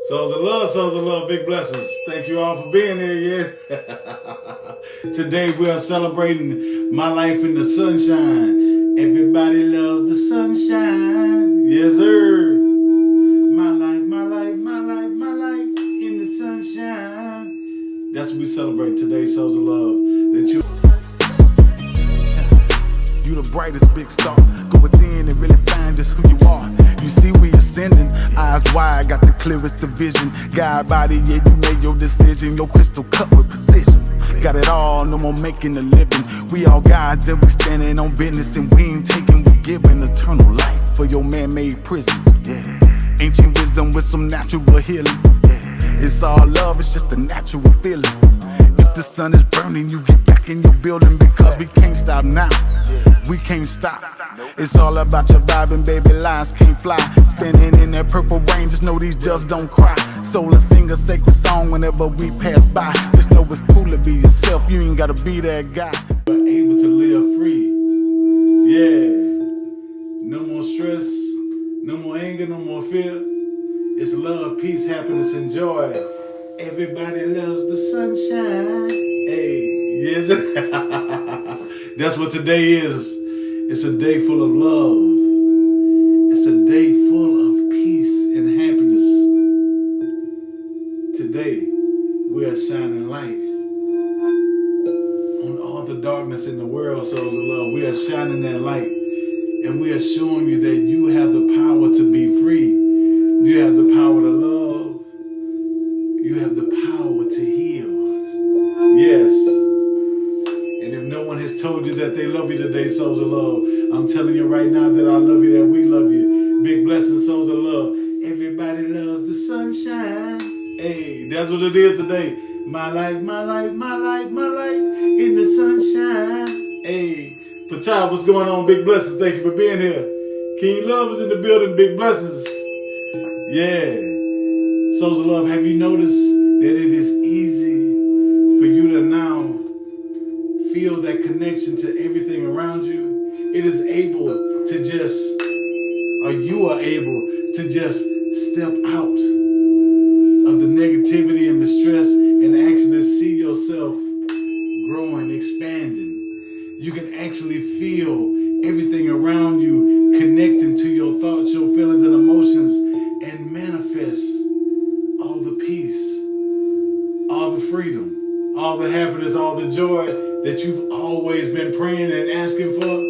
Souls of love, big blessings. Thank you all for being here, yes. Today we are celebrating my life in the sunshine. Everybody loves the sunshine. Yes, sir. My life, my life, my life, my life in the sunshine. That's what we celebrate today, souls of love. That you the brightest big star. Go within and really find just who you are. You see we ascending, eyes wide, got the clearest of vision. God body, yeah, you made your decision. Your crystal cut with precision. Got it all, no more making a living. We all gods and we standing on business, and we ain't taking, we giving eternal life for your man-made prison. Ancient wisdom with some natural healing. It's all love, it's just a natural feeling. If the sun is burning, you get back in your building, because we can't stop now. We can't stop. It's all about your vibing, baby. Lions can't fly. Standing in that purple rain, just know these doves don't cry. So let's sing a sacred song whenever we pass by. Just know it's cool to be yourself. You ain't gotta be that guy. But able to live free. Yeah. No more stress. No more anger. No more fear. It's love, peace, happiness, and joy. Everybody loves the sunshine. Hey, yes. That's what today is. It's a day full of love. It's a day full of peace and happiness. Today, we are shining light on all the darkness in the world, souls of love. We are shining that light, and we are showing you that you have the power to be free. You have the power to love. You have the power to heal. Yes. And if no one has told you that they love you today, souls of love, I'm telling you right now that I love you, that we love you. Big blessings, souls of love. Everybody loves the sunshine. Hey, that's what it is today. My life, my life, my life, my life in the sunshine. Hey, Patai, what's going on? Big blessings. Thank you for being here. King Love is in the building. Big blessings. Yeah. Souls of love, have you noticed that it is easy for you to now feel that connection to everything around you? It is able to just, or you are able to just step out of the negativity and the stress and actually see yourself growing, expanding. You can actually feel everything around you connecting to your thoughts, your feelings, and emotions, and manifest all the peace, all the freedom, all the happiness, all the joy that you've always been praying and asking for.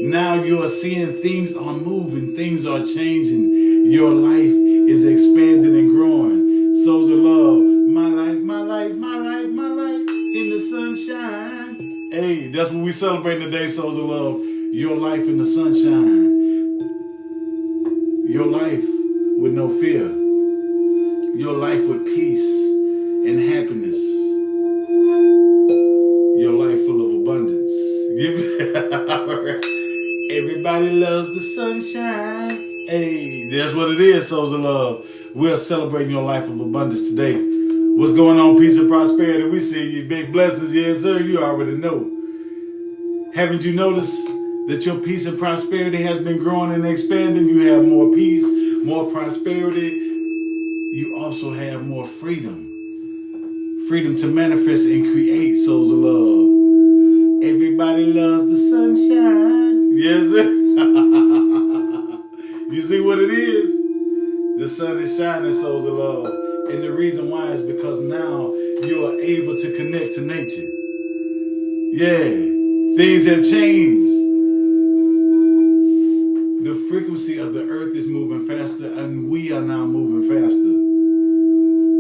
Now you are seeing things are moving, things are changing. Your life is expanding and growing. Souls of love, my life, my life, my life, my life in the sunshine. Hey, that's what we celebrate today, souls of love. Your life in the sunshine. Your life with no fear. Your life with peace and happiness. Your life full of abundance. Everybody loves the sunshine. Hey, that's what it is, souls of love. We're celebrating your life of abundance today. What's going on, peace and prosperity? We see you. Big blessings, yes, sir. You already know. Haven't you noticed that your peace and prosperity has been growing and expanding? You have more peace, more prosperity. You also have more freedom. Freedom to manifest and create, souls of love. Everybody loves the sunshine. Yes, sir. You see what it is? The sun is shining, souls of love. And the reason why is because now you are able to connect to nature. Yeah, things have changed. The frequency of the earth is moving faster, and we are now moving faster.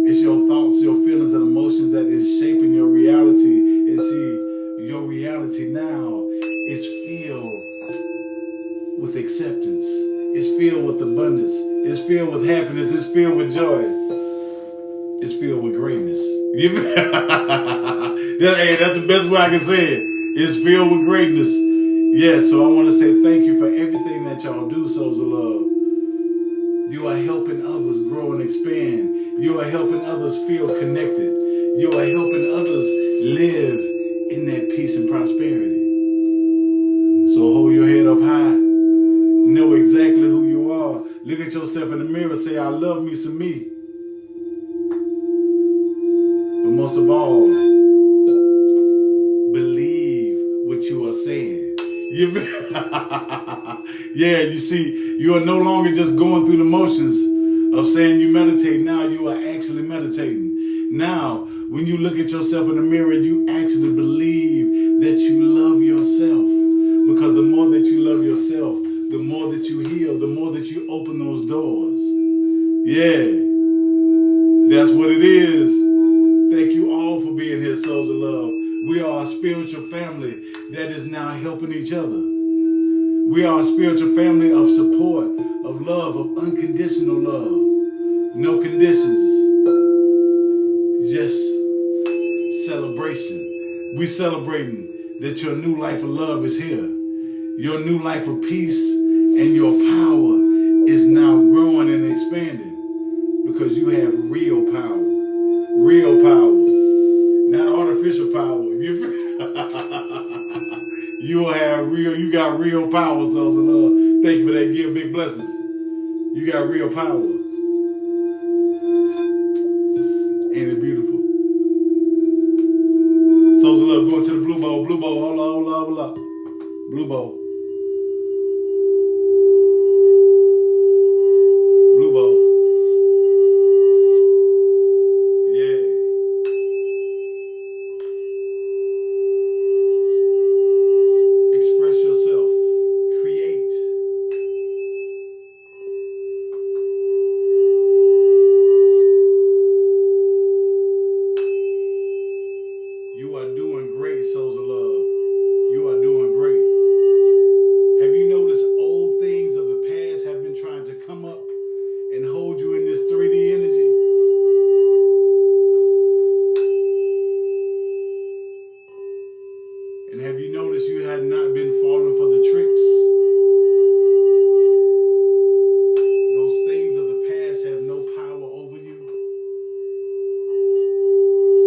It's your thoughts, your feelings, and emotions that is shaping your reality. And see, your reality now is filled with acceptance. It's filled with abundance. It's filled with happiness. It's filled with joy. It's filled with greatness. That's the best way I can say it. It's filled with greatness. Yes, so I want to say thank you for everything that y'all do, souls of love. You are helping others grow and expand. You are helping others feel connected. You are helping others live in that peace and prosperity. So hold your head up high. Know exactly who you are. Look at yourself in the mirror. Say, I love me some me. most of all, believe what you are saying. Yeah, you see, you are no longer just going through the motions of saying you meditate. Now you are actually meditating. Now, when you look at yourself in the mirror, you actually believe that you love yourself. Because the more that you love yourself, the more that you heal, the more that you open those doors. Yeah, that's what it is. Thank you all for being here, Souls of Love. We are a spiritual family that is now helping each other. We are a spiritual family of support, of love, of unconditional love. No conditions, just celebration. We celebrating that your new life of love is here. Your new life of peace and your power is now growing and expanding because you have real power. Real power. Not artificial power. You have real, you got real power, Souls of Love. Thank you for that. Give big blessings. You got real power. Ain't it beautiful? Souls of Love, going to the blue bowl. Blue bowl, hold up. Blue bowl. Blue bowl. Yeah. Express yourself. Create. You are doing great, Souls of Love. You are doing great. Have you noticed old things of the past have been trying to come up and hold you in this 3D energy? And have you noticed you had not been falling for the tricks? Those things of the past have no power over you.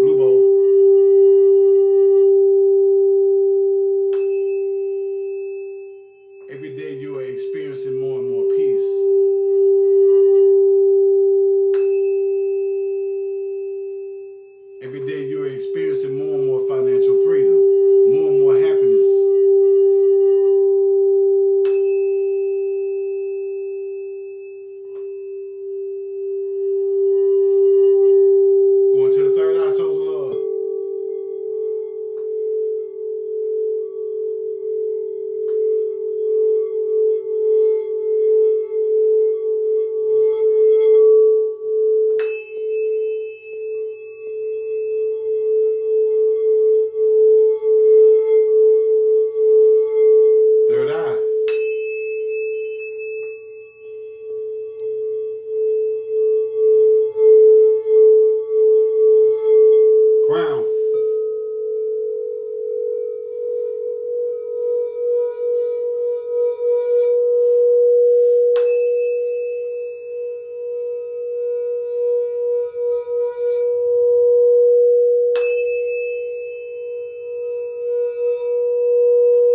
Blue bowl. Every day you are experiencing more and more peace. Every day you are experiencing more and more financial freedom, more and more happiness. Going to the third eye, Souls of Love. Third eye. Crown.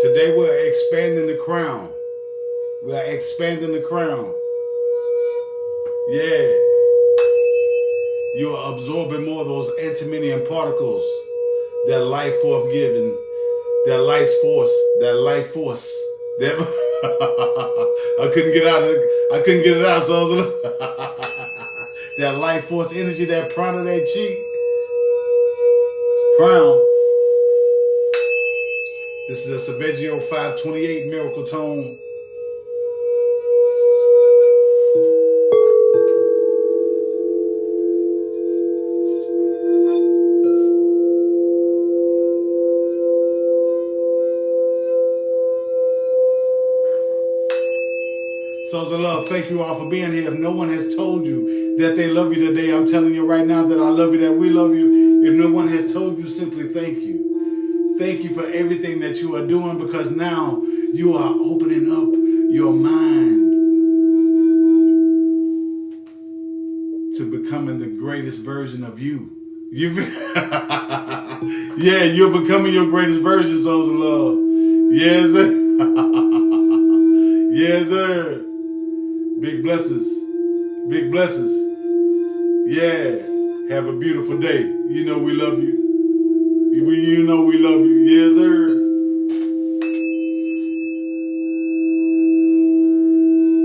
Today we're expanding the crown. We are expanding the crown. Yeah. You are absorbing more of those antimonium particles that life forth given, that life force, that I couldn't get it out, so that life force energy, that prana, that chi. Crown. This is a Saveggio 528 miracle tone. Souls of Love, thank you all for being here. If no one has told you that they love you today, I'm telling you right now that I love you, that we love you. If no one has told you, simply thank you. Thank you for everything that you are doing, because now you are opening up your mind to becoming the greatest version of you. Yeah, you're becoming your greatest version, Souls of Love. Yes, sir. Yes, sir. Big blessings. Big blessings. Yeah. Have a beautiful day. You know we love you. You know we love you. Yes, sir.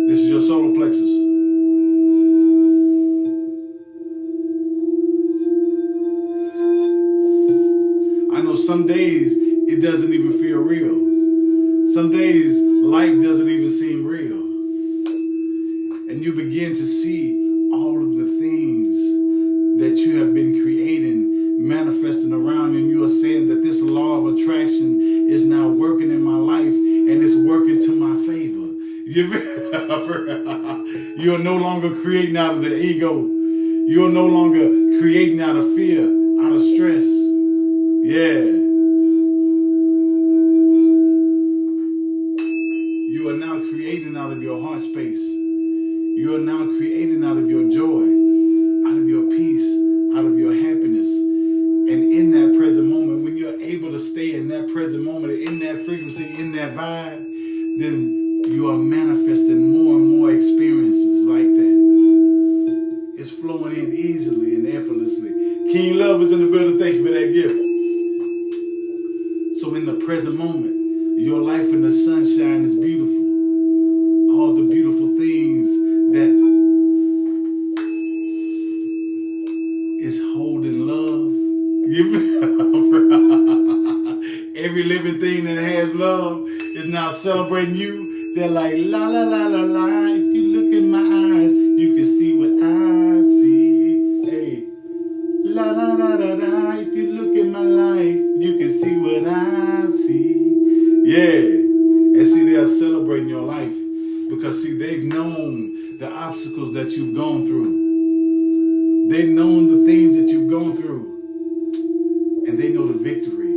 This is your solar plexus. I know some days it doesn't even feel real. Some days life doesn't even seem real. And you begin to see all of the things that you have been creating, manifesting around, and you are saying that this law of attraction is now working in my life and it's working to my favor. You're no longer creating out of the ego. You're no longer creating out of fear, out of stress. Yeah. You are now creating out of your heart space. You are now creating out of your joy, out of your peace, out of your happiness. And in that present moment, when you're able to stay in that present moment, in that frequency, in that vibe, then you are manifesting more and more experiences like that. It's flowing in easily and effortlessly. King Love is in the building. Thank you for that gift. So in the present moment, your life in the sunshine is beautiful. All the beautiful things that is holding love. Every living thing that has love is now celebrating you. They're like, la la la la la. If you look in my eyes, you can see what I see. Hey, la la la la la. If you look in my life, you can see what I see. Yeah. And see, they are celebrating your life because, see, they've known the obstacles that you've gone through. They've known the things that you've gone through. And they know the victory.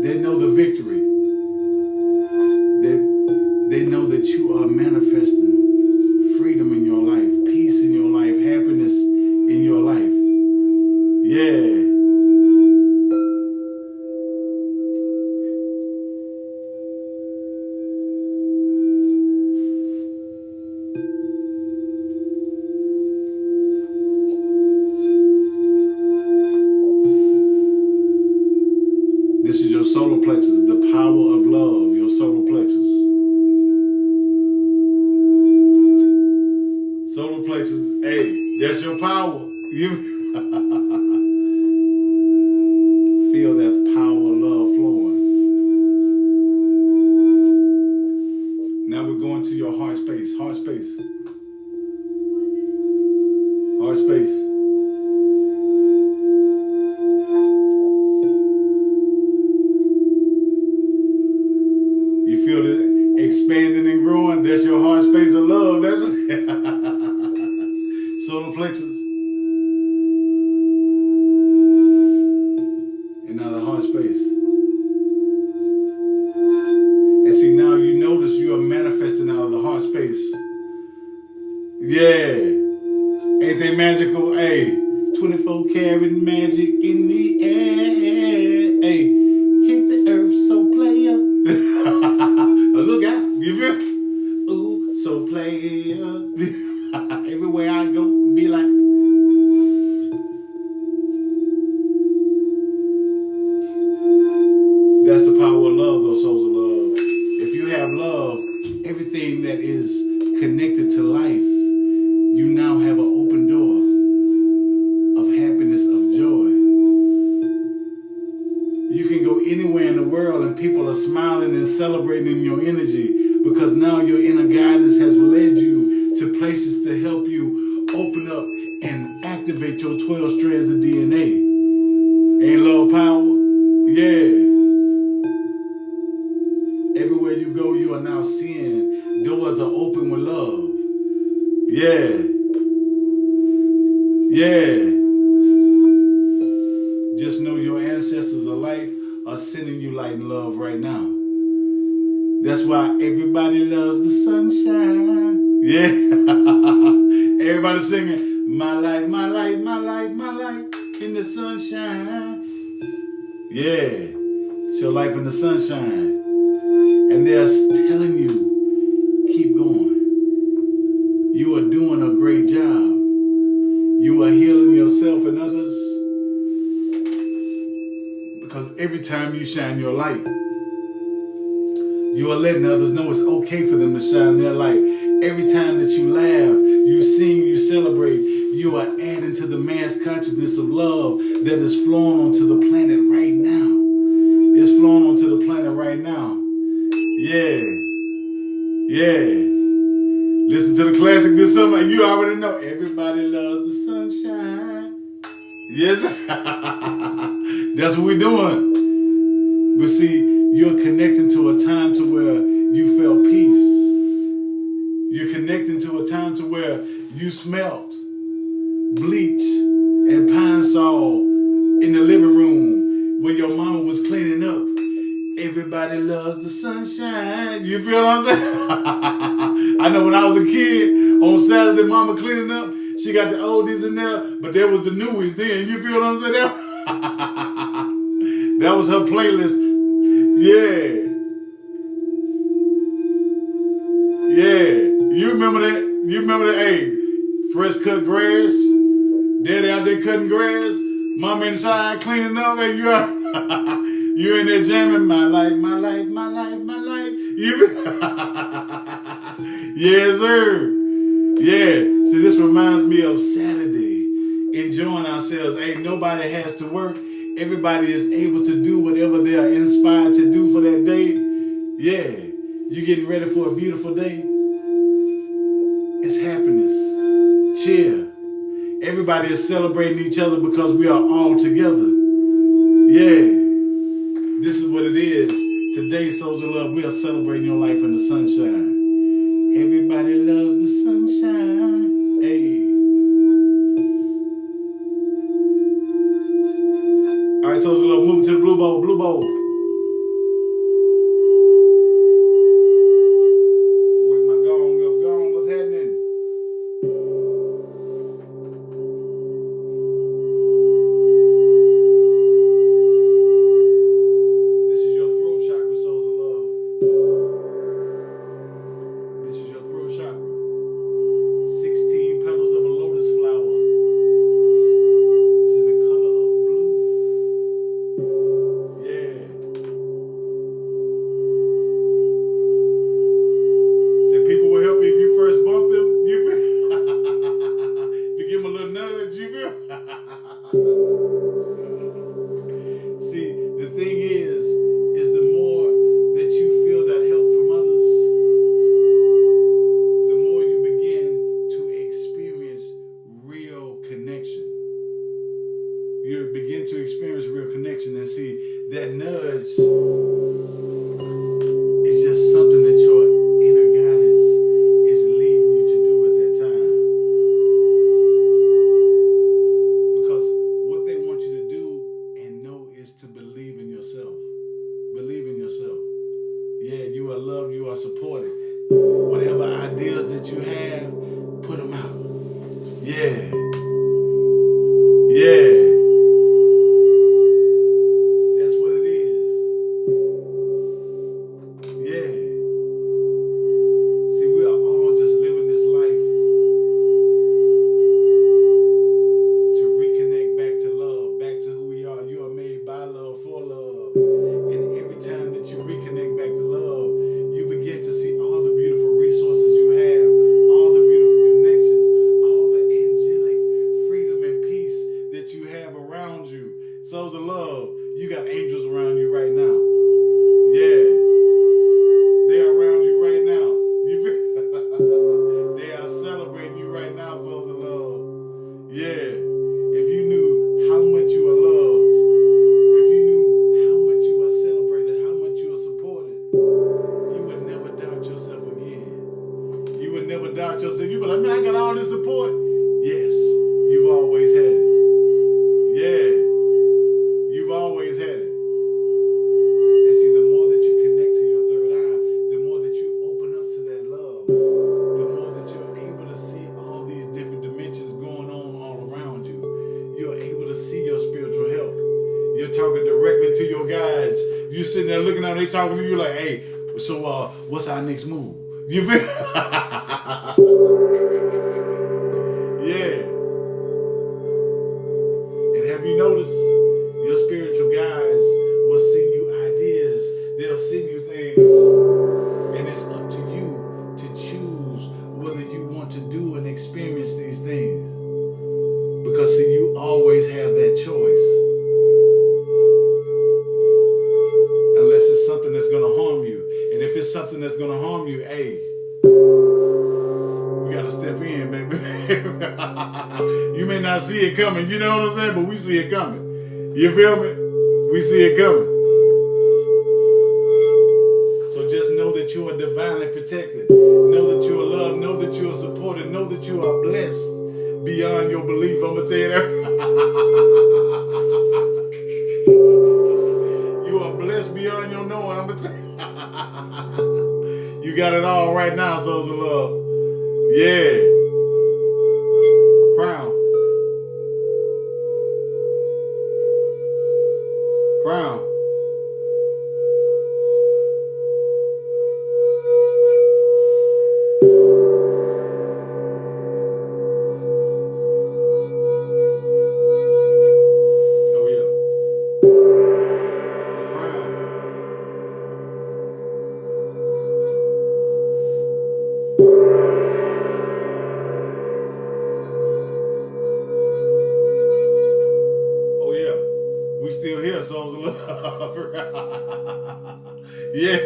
They know the victory. They know that you are manifesting freedom in your life, peace in your life, happiness in your life. Yeah. This is your solar plexus, the power of love, your solar plexus. Solar plexus, hey, that's your power. You feel that power of love flowing. Now we're going to your heart space, heart space. Heart space. You feel it expanding and growing. That's your heart space of love. That's solar plexus. And now the heart space. And see, now you notice you are manifesting out of the heart space. Yeah. Ain't they magical? Hey, 24 karat magic in the air. Hey, hit the earth, so player. Look out, you feel? Ooh, so player. Everywhere I go, be like. That's the power of love, those souls of love. If you have love, everything that is connected to life, you now have an open door of happiness, of joy. You can go anywhere in the world and people are smiling and celebrating your energy because now your inner guidance has led you to places to help you open up and activate your 12 strands of DNA. Ain't love power? Yeah. Everywhere you go, you are now seeing doors are open with love. Yeah. Yeah. Just know your ancestors of light are sending you light and love right now. That's why everybody loves the sunshine. Yeah. Everybody singing, my light, my light, my light, my light in the sunshine. Yeah. It's your life in the sunshine. And they're telling you, keep going. You are doing a great job. You are healing yourself and others. Because every time you shine your light, you are letting others know it's okay for them to shine their light. Every time that you laugh, you sing, you celebrate, you are adding to the mass consciousness of love that is flowing onto the planet right now. It's flowing onto the planet right now. Yeah. Yeah. Listen to the classic this summer. You already know. Everybody loves the sunshine. Yes. That's what we're doing. But see, you're connecting to a time to where you felt peace. You're connecting to a time to where you smelt bleach and pine sol in the living room where your mama was cleaning up. Everybody loves the sunshine. You feel what I'm saying? I know when I was a kid, on Saturday, mama cleaning up, she got the oldies in there, but there was the newies then. You feel what I'm saying? That was her playlist. Yeah. Yeah. You remember that? You remember that? Hey, fresh cut grass. Daddy out there cutting grass. Mama inside cleaning up. And you are you in there jamming. My life, my life, my life, my life. You yes, sir. Yeah. See, this reminds me of Saturday. Enjoying ourselves. Hey, nobody has to work. Everybody is able to do whatever they are inspired to do for that day. Yeah. You getting ready for a beautiful day? It's happiness. Cheer. Everybody is celebrating each other because we are all together. Yeah. This is what it is. Today, Souls of Love, we are celebrating your life in the sunshine. Everybody loves the sunshine. Hey. All right, Souls of Love, moving to the blue bowl. Blue bowl. Wake my gong up, gong. What's happening? This is your throat chakra, Souls of Love. This is your throat chakra. 16 petals of a lotus flower. It's in the color of blue. Yeah. Said people will help you if you first bump them. You feel? If you give them a little nudge, you feel? See, the thing is the more that you feel that help from others, the more you begin to experience real connection. You begin to experience real connection and see that nudge is just something that your inner guidance is leading you to do at that time. Because what they want you to do and know is to believe in yourself. Believe in yourself. Yeah, you are loved, you are supported. Whatever ideas that you have, put them out. Yeah. Yeah. That's what it is. Yeah. See, we are all just living this life to reconnect back to love, back to who we are. You are made by love, for love. And every time that you reconnect back to love, you begin to see all the beautiful resources you have, all the beautiful connections, all the angelic freedom and peace that you have around you. Souls of love, you got angels around you right now. Yeah. They're around you right now. They are celebrating you right now, souls of love. Yeah. If you knew how much you are loved, if you knew how much you are celebrated, how much you are supported, you would never doubt yourself again. You would never doubt yourself. You would be like, man, I got all this support. Yes, you've always had it. Yeah. You've always had it. And see, the more that you connect to your third eye, the more that you open up to that love, the more that you're able to see all these different dimensions going on all around you. You're able to see your spiritual help. You're talking directly to your guides. You're sitting there looking at them, they talking to you like, hey, so what's our next move? You feel? Yeah. Have you noticed? Your spiritual guides will send you ideas. They'll send you things. And it's up to you to choose whether you want to do and experience these things. Because see, you always have that choice. Unless it's something that's going to harm you. And if it's something that's going to harm you, hey, we got to step in, baby. You may not see it coming, you know what I'm saying? But we see it coming. You feel me? We see it coming. So just know that you are divinely protected. Know that you are loved. Know that you are supported. Know that you are blessed beyond your belief. I'm going to tell you that. You are blessed beyond your knowing. I'm going to tell you. You got it all right now, souls of love. Yeah. Crown. Crown. Oh yeah. The crown. Oh yeah. We still here, souls of love. Yeah,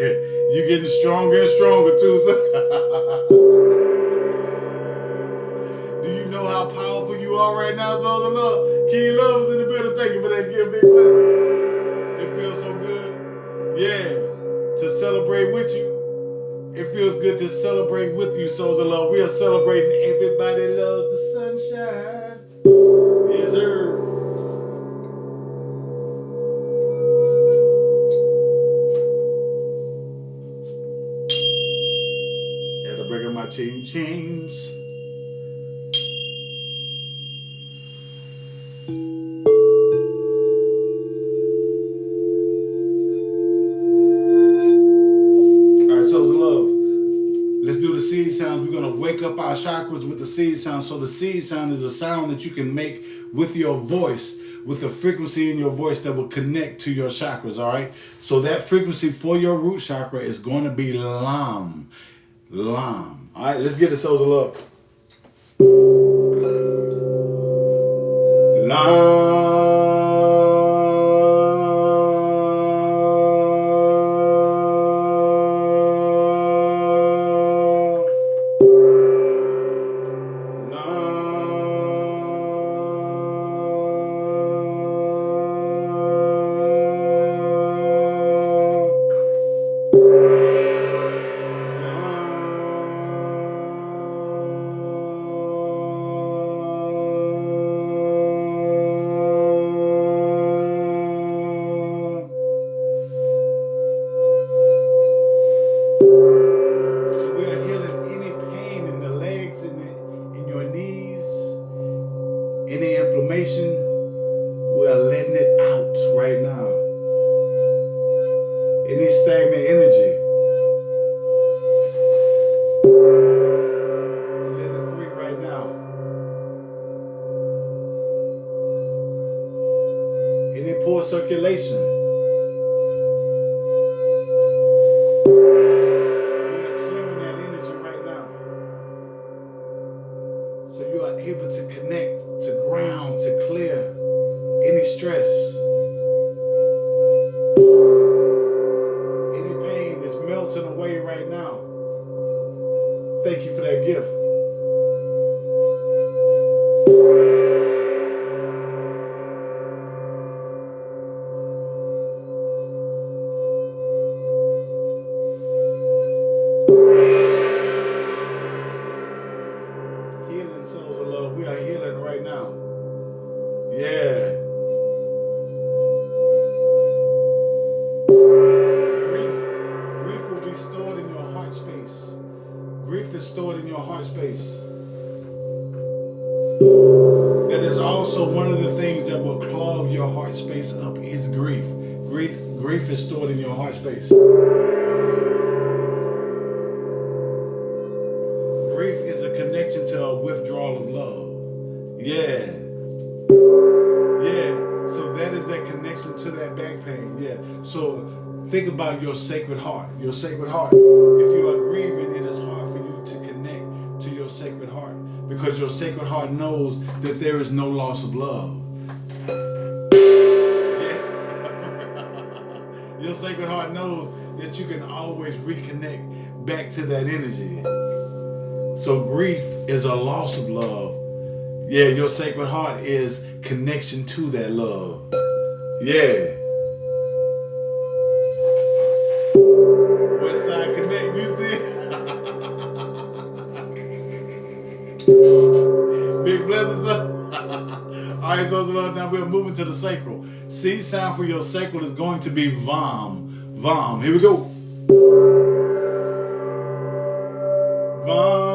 you getting stronger and stronger too. Do you know how powerful you are right now, souls of love? King Love is in the building. Thank you for that gift, big blessings. It feels so good. Yeah, to celebrate with you. It feels good to celebrate with you, souls of love. We are celebrating. Everybody loves the sunshine. Yes, sir. Breaking my chains. All right, souls of love. Let's do the seed sounds. We're going to wake up our chakras with the seed sound. So the seed sound is a sound that you can make with your voice, with the frequency in your voice that will connect to your chakras, all right? So that frequency for your root chakra is going to be Lam. Lam. All right, let's get it, souls of love. Lam. Any inflammation, we're letting it out right now. Any stagnant energy, let it free right now. Any poor circulation, we are clearing that energy right now. So you are able to connect, to ground, to clear any stress. Any pain is melting away right now. Thank you for that gift. Healing souls of love. We are healing right now. Yeah. Grief will be stored in your heart space. Grief is stored in your heart space. That is also one of the things that will clog your heart space up is grief. Grief is stored in your heart space. Grief is a connection to a withdrawal of love. Yeah. Yeah. is that connection to that back pain. Yeah. So think about your sacred heart. Your sacred heart. If you are grieving, it is hard for you to connect to your sacred heart, because your sacred heart knows that there is no loss of love. Yeah. Your sacred heart knows that you can always reconnect back to that energy. So grief is a loss of love. Yeah, your sacred heart is connection to that love. Yeah. West Side Connect, you see it? Big blessings. Alright, so now we're moving to the sacral. C sound for your sacral is going to be vom. Vom. Here we go. Vom.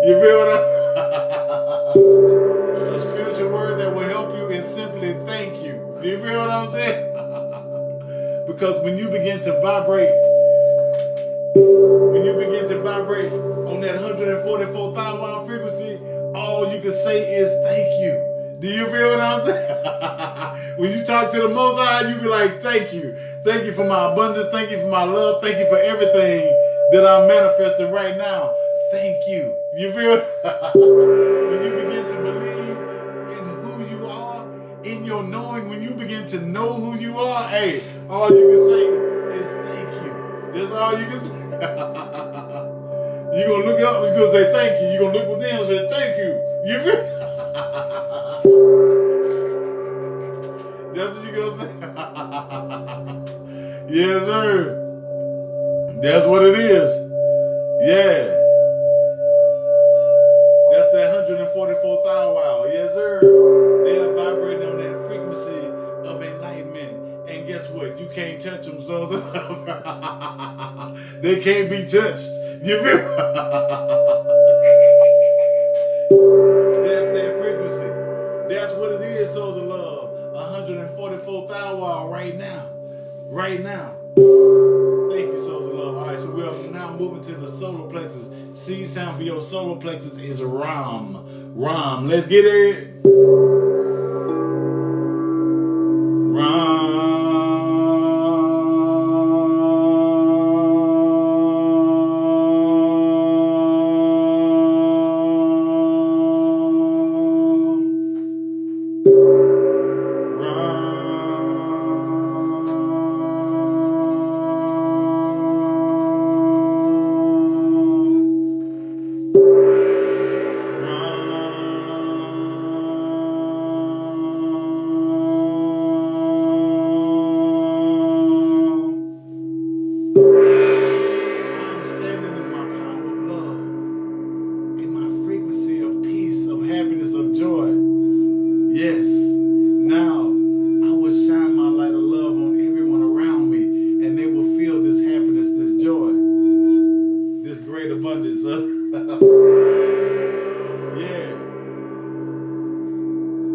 You feel what a spiritual word that will help you is simply thank you. Do you feel what I'm saying? Because when you begin to vibrate on that 144,000 watt frequency, all you can say is thank you. Do you feel what I'm saying? When you talk to the Most High, you be like, thank you. Thank you for my abundance. Thank you for my love. Thank you for everything that I'm manifesting right now. Thank you. You feel? When you begin to believe in who you are, in your knowing, when you begin to know who you are, hey, all you can say is thank you. That's all you can say. You're going to look up, you're going to say thank you. You're going to look within and say thank you. You feel? That's what you're going to say. Yes, sir. That's what it is. Yeah. That's that 144,000 wow. Yes, sir. They are vibrating on that frequency of enlightenment. And guess what? You can't touch them, so they can't be touched. You feel? That's that frequency. That's what it is, souls of love. 144,000 wow right now. Right now. Thank you, souls of love. All right, so we're now moving to the solar plexus. C sound for your solar plexus is Ram. Ram. Let's get it. Ram.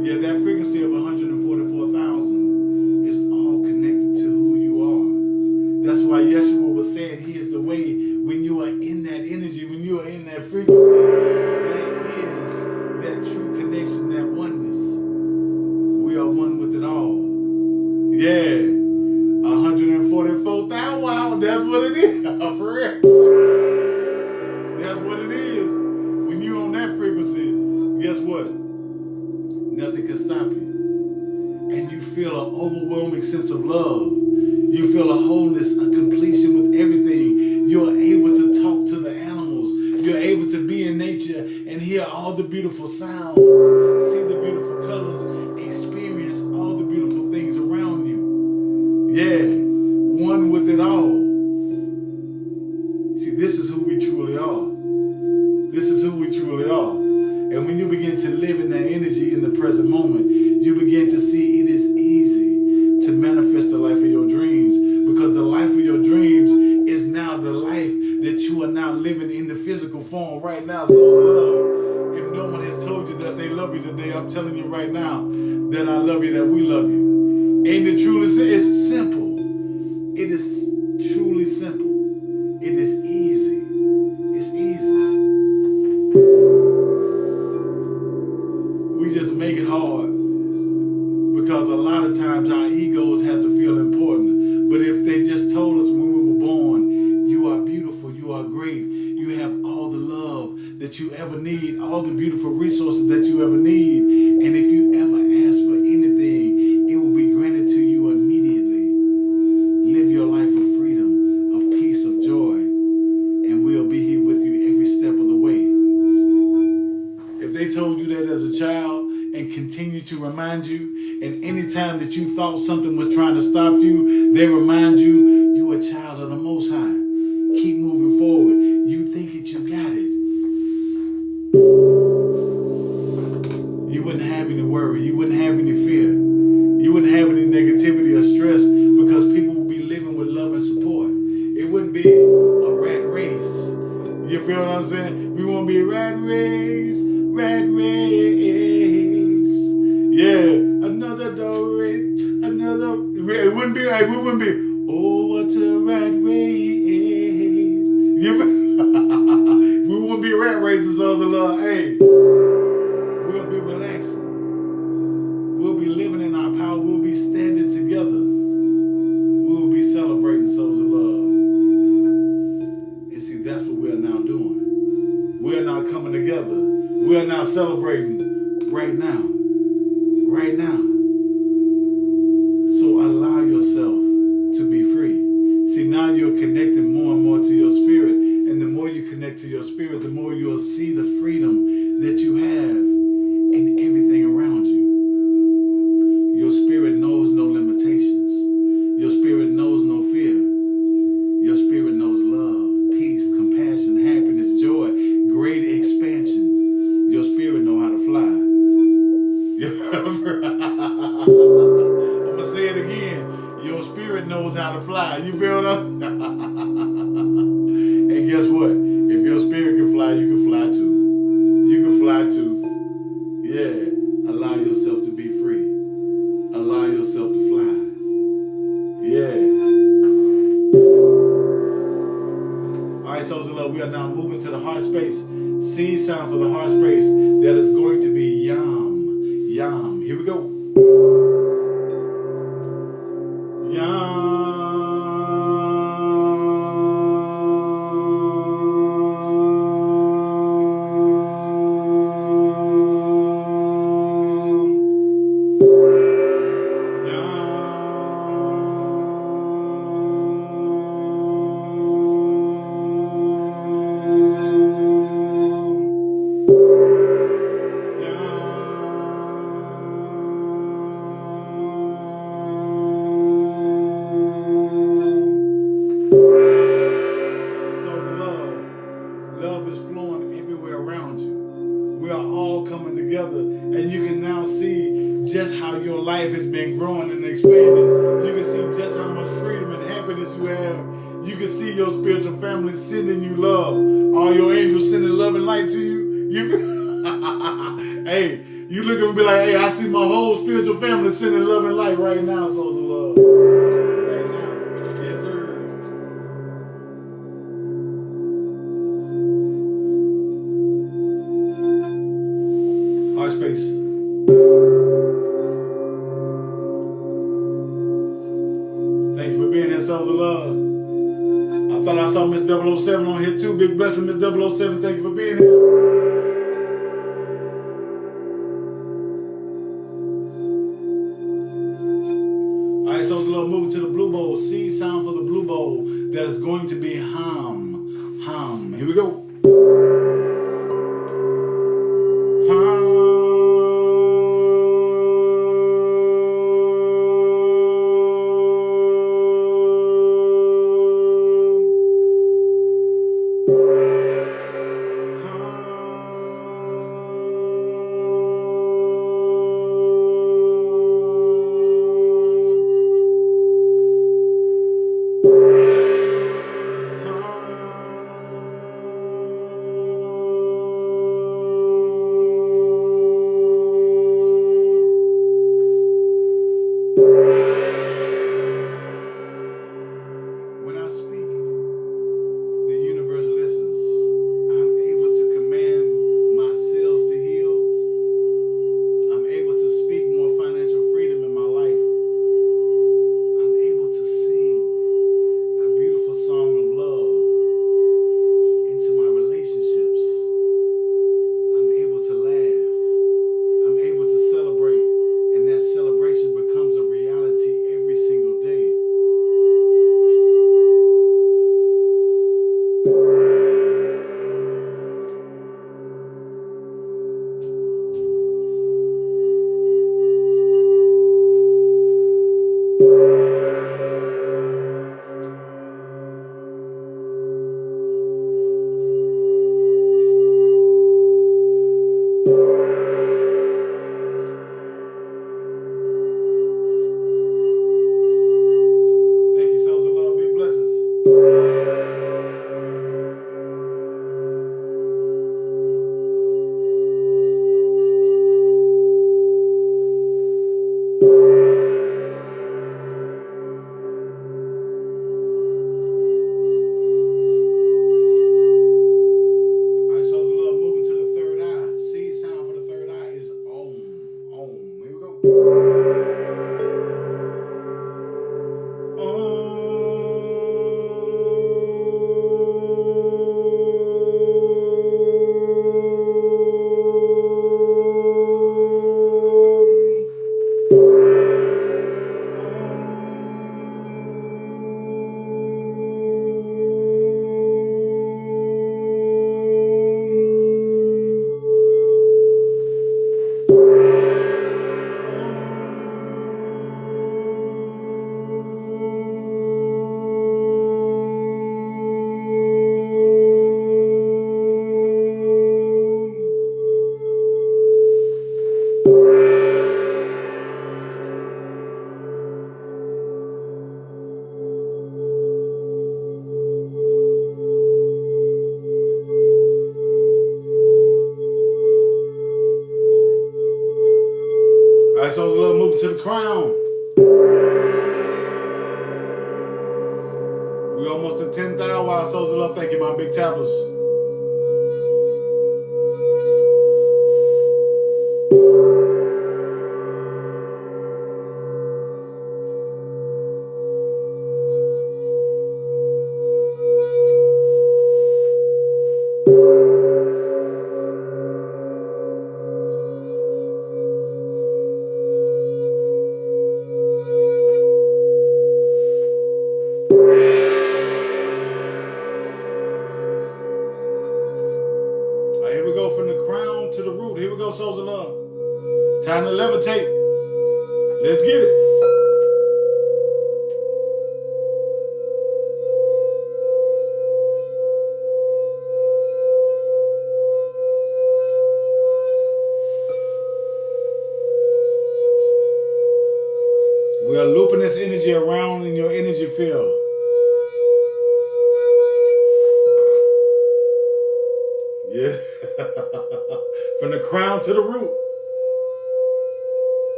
Yeah, that frequency of 144,000 is all connected to who you are. That's why Yeshua was saying he is the way. When you are in that energy, when you are in that frequency, that is that true connection, that oneness. We are one with it all. Yeah. 144,000, wow, that's what it is. For real. That's what it is. When you're on that frequency, guess what? Nothing can stop you. And you feel an overwhelming sense of love. You feel a wholeness, a completion with everything. You're able to talk to the animals. You're able to be in nature and hear all the beautiful sounds, see the beautiful colors, experience all the beautiful things around you. Yeah, one with it all. See, this is who we truly are. This is who we truly are. And when you begin to live in that energy in the present moment, you begin to see it is easy to manifest the life of your dreams, because the life of your dreams is now the life that you are now living in the physical form right now. So if no one has told you that they love you today, I'm telling you right now that I love you, that we love you. Ain't it truly? It's simple. It is truly simple. It is easy. It's easy. We just make it hard because a lot of times our egos have to feel important. But if they just told us when we were born, you are beautiful, you are great, you have all the love that you ever need, all the beautiful resources that you ever need, and if you ever ask for anything, it will be granted to you immediately. Live your life of freedom, of peace, of joy, and we'll be here with you every step of the way. If they told you that as a child and continue to remind you, and any time that you thought something was trying to stop you, they remind you, you a child of the Most High. Keep moving forward. You think it, you got it. You wouldn't have any worry. You wouldn't have any fear. You wouldn't have any negativity or stress, because people would be living with love and support. It wouldn't be a rat race. You feel what I'm saying? We won't be a rat race. Rat race. Yeah, another door race, another. It wouldn't be like, we wouldn't be, oh, what's a rat race? We wouldn't be rat races, so the Lord. Hey, we'll be relaxing. We'll be living in our power. We'll be standing together. We'll be celebrating souls of love. And see, that's what we are now doing. We are now coming together. We are now celebrating right now. Right now. So allow yourself to be free. See, now you're connecting more and more to your spirit. And the more you connect to your spirit, the more you'll see the freedom that you have in everything around you. Your spirit knows no limitations. Your spirit knows no fear. Your spirit knows love, peace, compassion, happiness, joy, great expansion. Your spirit knows how to fly. I'm going to say it again. Your spirit knows how to fly. You feel what I'm saying? And guess what? If your spirit can fly, you can fly too. You can fly too. Yeah. Allow yourself to be free. Allow yourself to fly. Yeah. All right, souls of love, we are now moving to the heart space. Seed sound for the heart space that is going to be yam. Yam. Here we go. Yam. Love is flowing everywhere around you. We are all coming together, and you can now see just how your life has been growing and expanding. You can see just how much freedom and happiness you have. You can see your spiritual family sending you love. All your angels sending love and light to you. Hey, you look and be like, hey, I see my whole spiritual family sending love and light right now, souls of love. Right now. Yes, sir. Heart space. Thank you for being here, souls of love. I thought I saw Miss 007 on here too. Big blessing, Miss 007. Thank you for being here. so it's a little moving to the blue bowl. C sound for the blue bowl. That is going to be hum. Hum. Here we go. Alright, so we'll move to the crown. We almost at 10,000. Wow, souls of love. Thank you, my big tablets. Here we go from the crown to the root. Here we go, souls of love. Time to levitate. Let's get it. We are looping this energy around in your energy field. Yeah. From the crown to the root.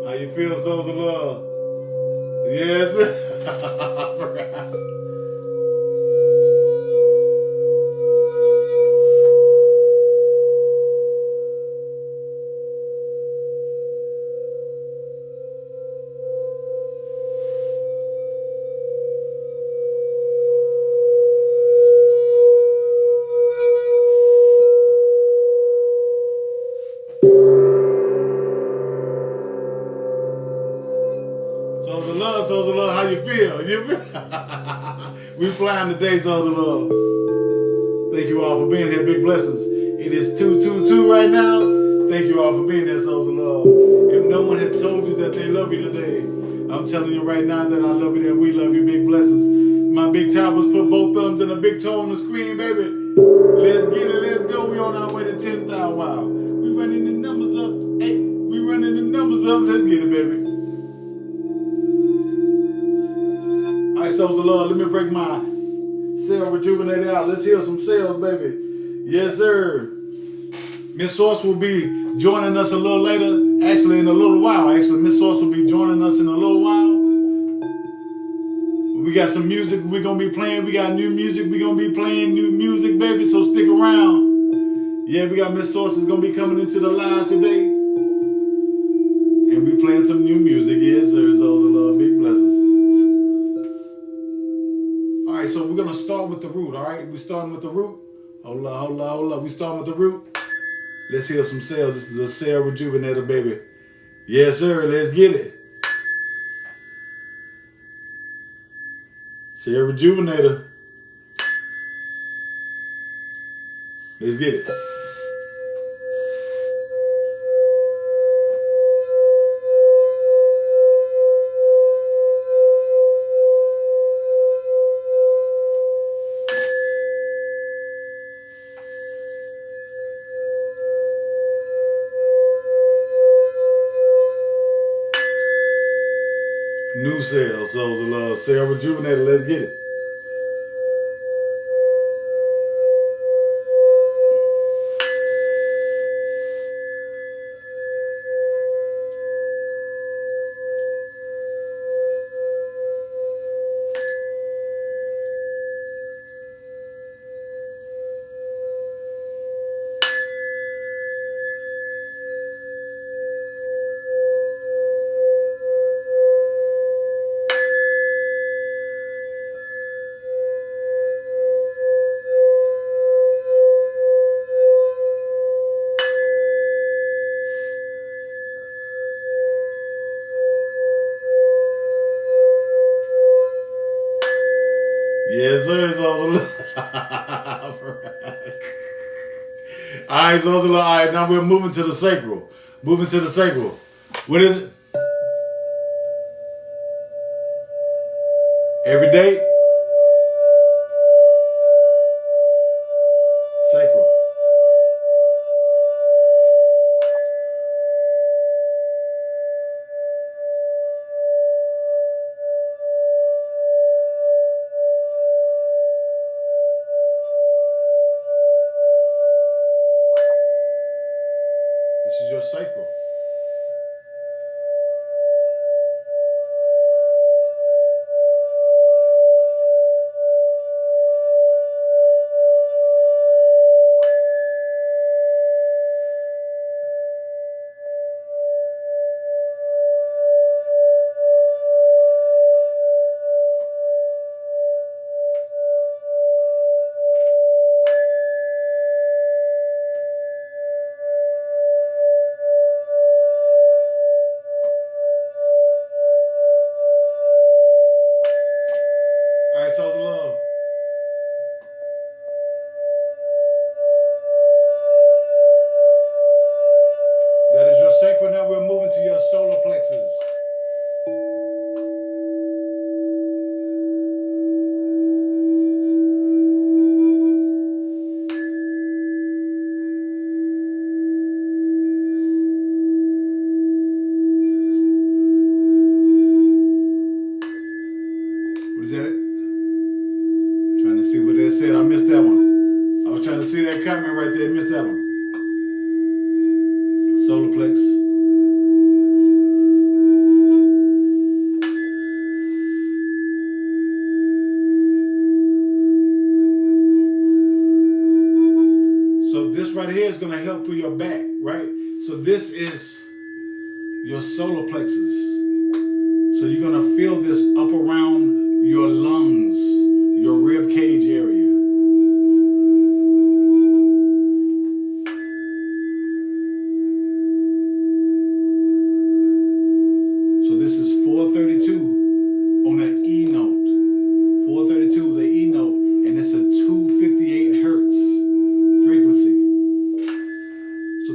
How you feel, souls of love? Yes. I forgot. We flying today, souls of love. Thank you all for being here. Big blessings. It is 222 right now. Thank you all for being here, souls of love. If no one has told you that they love you today, I'm telling you right now that I love you, that we love you. Big blessings. My big towers put both thumbs and a big toe on the screen, baby. Let's get it. Let's go. We on our way to 10,000. Wow. We running the numbers up. Hey, we running the numbers up. Let's get it, baby. All right, souls of love. Let me break my cell rejuvenate out. Let's heal some cells, baby. Yes, sir. Miss Source will be joining us a little later. Actually, in a little while. Actually, Miss Source will be joining us in a little while. We got some music we're going to be playing. We got new music. We're going to be playing new music, baby. So stick around. Yeah, we got Miss Source is going to be coming into the live today. And we playing some new music. Yes, sir. Souls of love. Big blessings. All right, so we're going to start with the root, all right? We're starting with the root. Hold up. We starting with the root. Let's heal some cells. This is a cell rejuvenator, baby. Yes, sir. Let's get it. Cell rejuvenator. Let's get it. New cells, souls of love. Cell rejuvenator, let's get it. Yes, sir. Souls of love. All right, souls of love. All right, now we're moving to the sacral. Moving to the sacral. What is it? Every day. Sacral. This is your sacral. All right, souls of love. That is your sacral. Now we're moving to your solar plexus. What is that? Trying to see what they said. I missed that one. I was trying to see that comment right there. Missed that one. Solar plex. So this right here is going to help for your back, right? So this is your solar plexus. So you're going to feel this up around your lungs, your rib cage area. So this is 432 on that E note.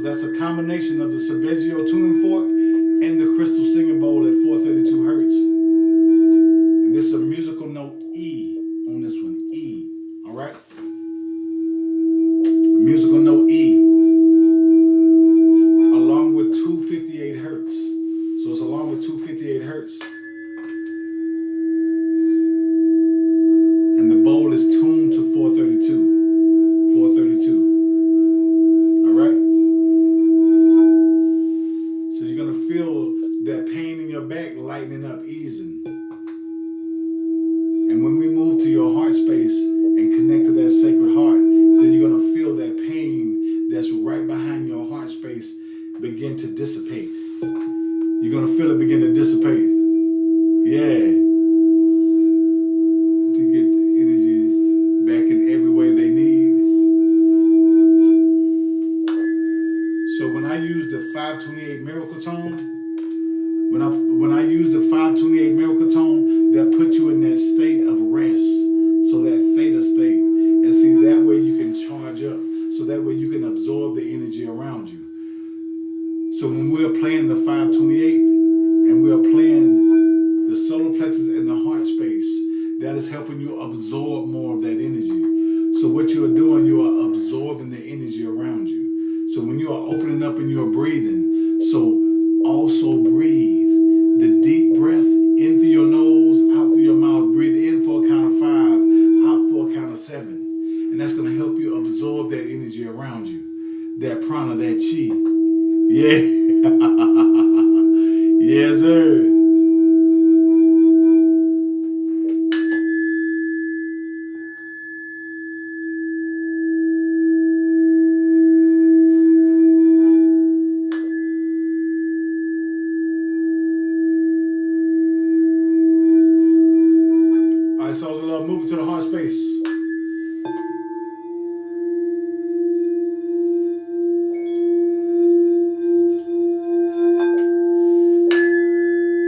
So that's a combination of the Solfeggio tuning fork and the crystal singing bowl at 432 hertz. And this is a musical note E on this one. E. All right? Musical note E. Along with 258 hertz. So it's along with 258 hertz. And the bowl is tuned to 432. 432. All right? So you're going to feel that pain in your back lightening up, easing. And when we move to your heart space and connect to that sacred heart, then you're going to feel that pain that's right behind your heart space begin to dissipate. You're going to feel it begin to dissipate. Yeah. To get energy back in every way they need. So when I use the 528 miracle tone, when I use the 528 miracle tone, that puts you in that state of rest. So that theta state. And see, that way you can charge up. So that way you can absorb the energy around you. So when we're playing the 528 and we're playing the solar plexus and the heart space, that is helping you absorb more of that energy. So what you are doing, you are absorbing the energy around you. So when you are opening up and you are breathing, so also breathe. The deep breath in through your nose, out through your mouth. Breathe in for a count of 5, out for a count of 7. And that's going to help you absorb that energy around you. That prana, that chi. Yeah. Yes, sir. All right, so it's a little moving to the heart space.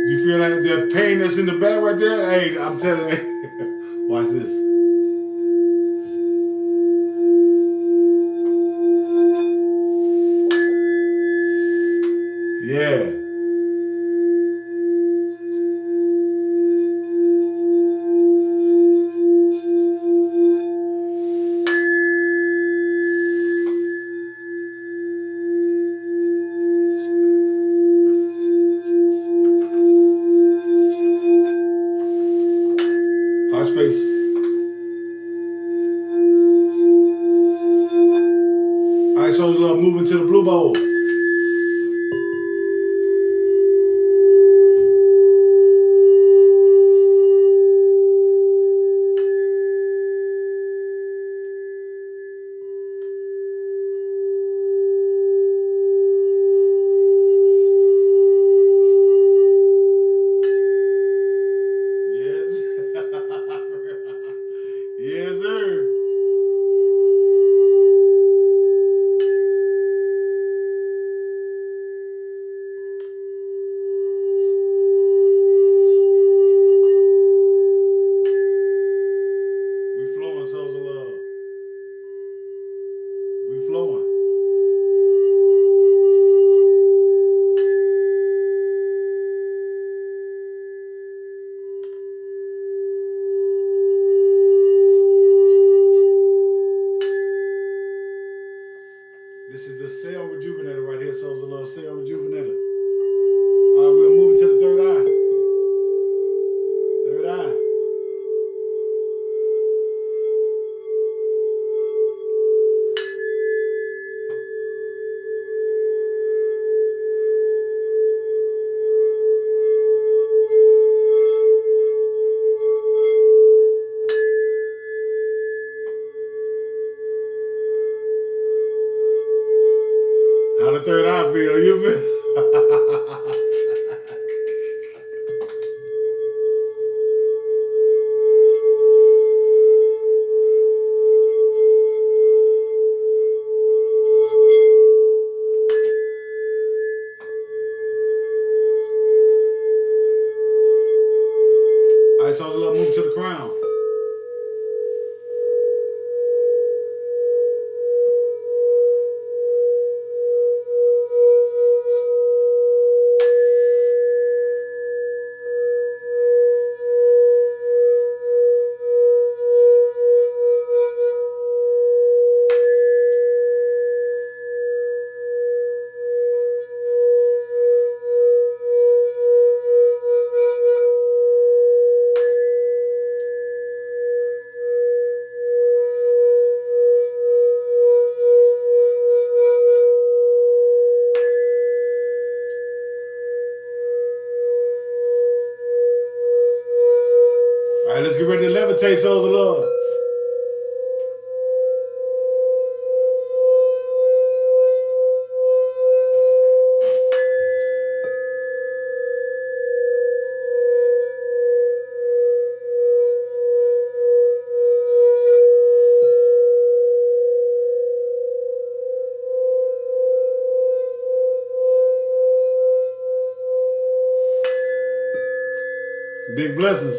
You feel like that pain that's in the back right there? Hey, I'm telling you. Watch this. Yeah. Heart space. All right, so it's a little moving to the blue bowl. Yes, sir. We flowing, souls of love. We flowing. This is the cell rejuvenator right here, souls of love. Cell rejuvenator. All right, we're moving to the third eye. Third eye. How the third eye feel? You feel? All right, so it's a little move to the crown. levitate, souls of love. Big blessings.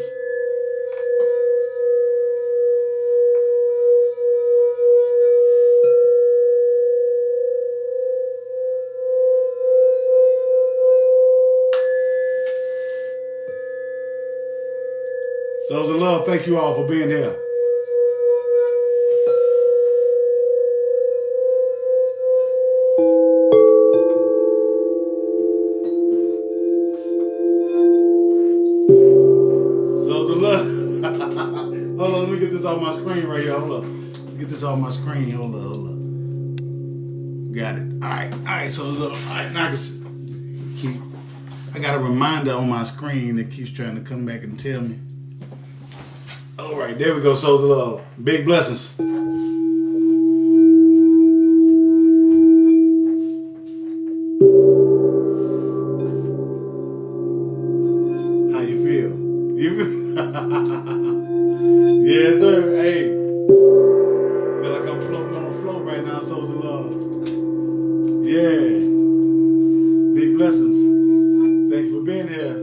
Souls of love, thank you all for being here. Souls of love. Hold on, let me get this off my screen right here. Hold up. Get this off my screen. Hold up. Got it. All right, so look. All right, now I got a reminder on my screen that keeps trying to come back and tell me. All right, there we go, souls of love. Big blessings. How you feel? Yes, sir. Hey. Feel like I'm floating on the floor right now, souls of love. Yeah. Big blessings. Thank you for being here.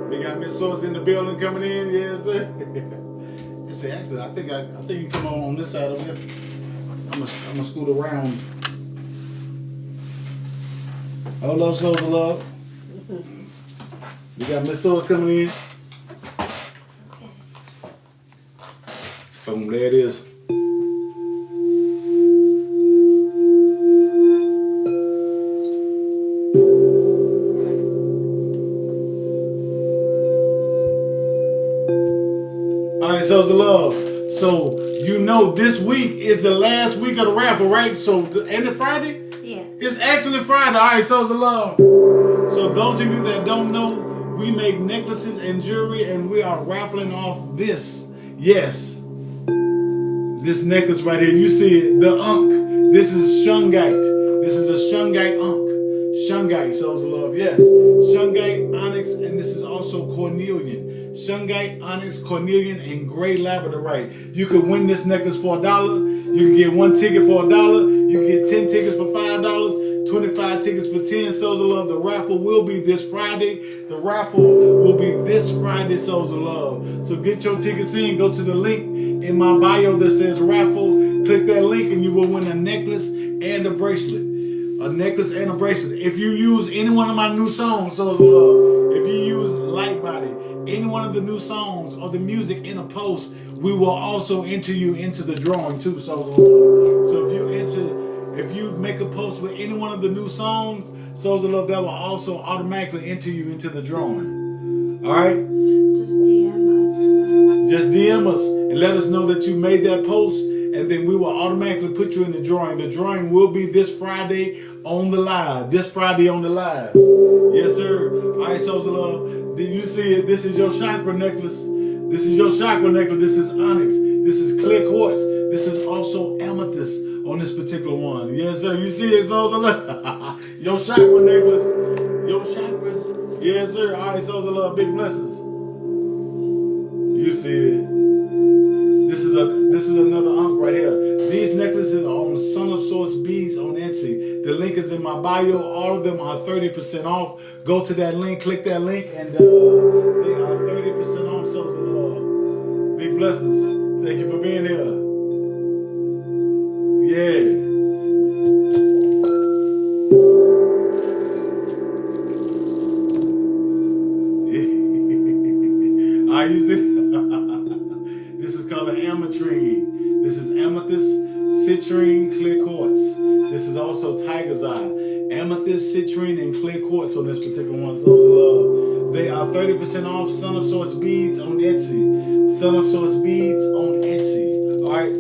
We got Miss Source in the building coming in, yes sir. Say, actually, I think you come on this side over here. I'm gonna scoot around. Hold up, souls of love. We got Miss Source coming in. Boom, there it is. Souls of love. So you know this week is the last week of the raffle, right? So ain't it Friday? Yeah. It's actually Friday. All right, souls of love. So those of you that don't know, we make necklaces and jewelry, and we are raffling off this. Yes, this necklace right here. You see it, the Ankh. This is Shungite. This is a Shungite Ankh. Shungite, souls of love. Yes, Shungite, onyx, and this is also cornelian. Shungite, onyx, cornelian, and gray labradorite. You could win this necklace for $1. You can get 1 ticket for $1. You can get 10 tickets for $5. 25 tickets for 10. Souls of love. The raffle will be this Friday. The raffle will be this Friday, souls of love. So get your tickets in. Go to the link in my bio that says raffle. Click that link and you will win a necklace and a bracelet. A necklace and a bracelet. If you use any one of my new songs, souls of love, if you use Light Body, any one of the new songs or the music in a post, we will also enter you into the drawing too, souls of love. So if you make a post with any one of the new songs, souls of love, that will also automatically enter you into the drawing. All right? Just DM us. Just DM us and let us know that you made that post, and then we will automatically put you in the drawing. The drawing will be this Friday on the live. This Friday on the live. Yes, sir. All right, souls of love. Did you see it? This is your chakra necklace. This is your chakra necklace. This is onyx. This is clear quartz. This is also amethyst on this particular one. Yes, sir. You see it, souls of love? Your chakra necklace. Your chakras. Yes, sir. All right, souls of love. Big blessings. You see it. This is another Ankh right here. These necklaces are on Son of Source beads on Etsy. The link is in my bio. All of them are 30% off. Go to that link, click that link, and they are 30% off, souls of love. Big blessings. Thank you for being here. Yeah. Are you see? This is called an ametrine. This is amethyst, citrine, clear quartz. This is also tiger's eye. Amethyst, citrine, and clear quartz on this particular one. Souls of love. They are 30% off. Son of Source beads on Etsy. Son of Source beads on Etsy. All right.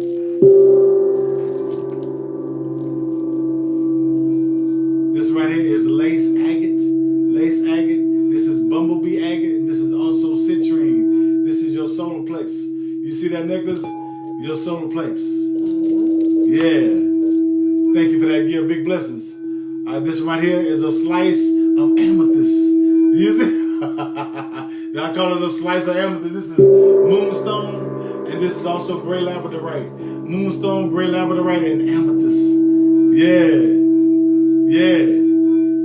This right here is lace agate. Lace agate. This is bumblebee agate, and this is also citrine. Yeah. Thank you for that gift. Big blessings. This right here is a slice of amethyst. You see? I call it a slice of amethyst. This is moonstone, and this is also gray labradorite. Moonstone, gray labradorite, and amethyst. Yeah. Yeah.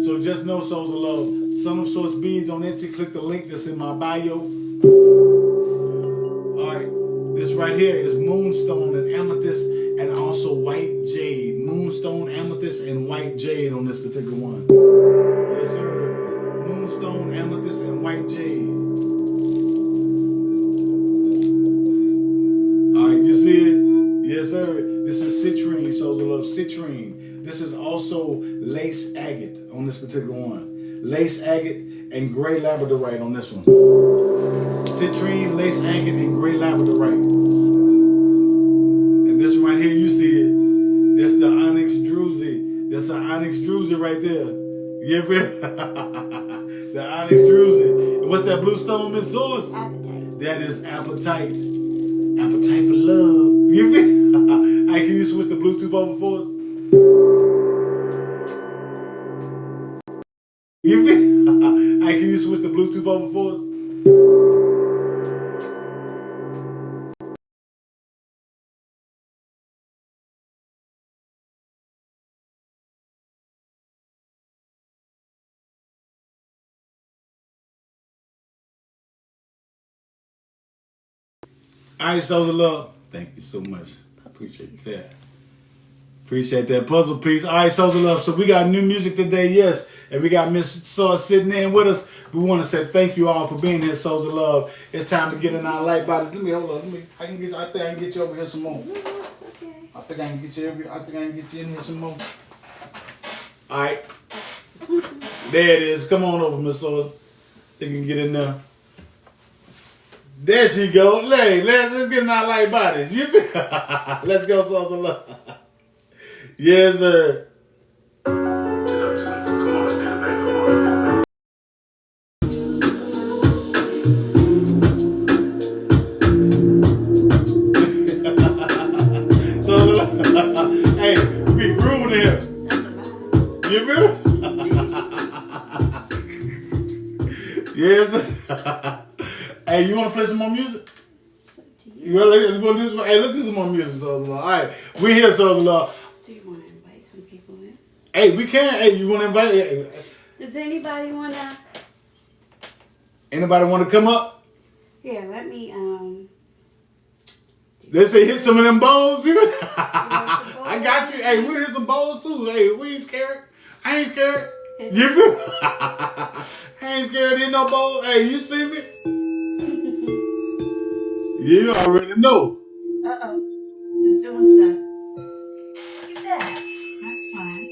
So just know, souls of love, Son of Source Beads on Etsy. Click the link that's in my bio. All right. This right here is moonstone and amethyst, and also white jade. Moonstone, amethyst, and white jade on this particular one. Yes, sir. Moonstone, amethyst, and white jade. All right, you see it? Yes, sir. This is citrine, souls of love. Citrine. This is also lace agate on this particular one. Lace agate and gray labradorite on this one. Citrine, lace agate, and gray labradorite. And this one right here, you see it. That's the onyx druzy. That's the onyx druzy right there. You feel? The onyx druzy. And what's that blue stone, Miss Source? Appetite. That is appetite. Appetite for love. You feel? Hey, can you switch the Bluetooth over for us? You feel? Hey, can you switch the Bluetooth over for us? All right, souls of love. Thank you so much. Appreciate that. Appreciate that puzzle piece. All right, souls of love. So we got new music today, yes. And we got Miss Sauce sitting in with us. We want to say thank you all for being here, souls of love. It's time to get in our light bodies. Let me hold on. I think I can get you over here some more. Okay. I think I can get you in here some more. All right. There it is. Come on over, Miss Sauce. Think you can get in there. There she go. Let's get in our light bodies. You let's go, souls of love. Yes, sir. Come on, man, baby. So, hey, we be grooving here. You feel? Yes. Hey, you want to play some more music? You want to do some? Hey, let's do some more music, Souls of Love. All right, we here, Souls of Love. Do you want to invite some people in? Hey, we can. Hey, you want to invite? Hey. Does anybody want to? Anybody want to come up? Yeah, let me, They say hit some of them bowls. bowls? I got you. Hey, we hit some bowls too. Hey, we ain't scared. I ain't scared. You feel? I ain't scared of no bowls. Hey, you see me? You already know. Uh-oh. It's doing stuff. Look at that. That's fine.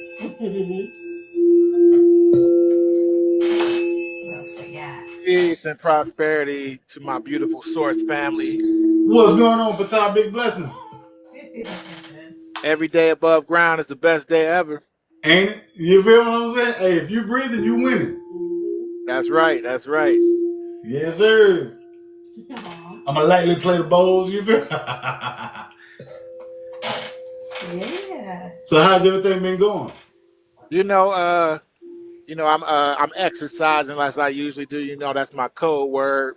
What else we got? Peace and prosperity to my beautiful Source family. What's going on, Fatah? Big blessings. Every day above ground is the best day ever. Ain't it? You feel what I'm saying? Hey, if you breathing, you winning. That's right. That's right. Yes, sir. Aww. I'm gonna lightly play the bowls. You feel? Yeah. So how's everything been going? I'm exercising as I usually do. You know, that's my code word.